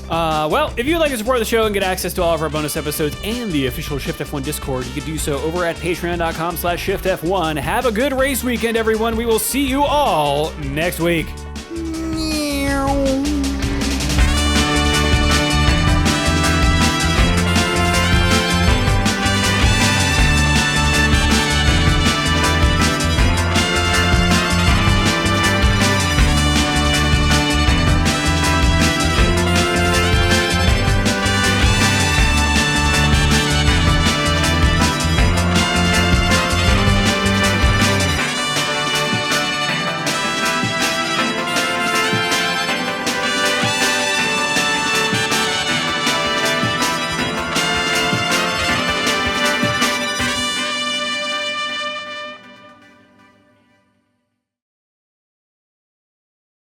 Well, if you'd like to support the show and get access to all of our bonus episodes and the official Shift+F1 Discord, you can do so over at patreon.com/ShiftF1. Have a good race weekend, everyone. We will see you all next week.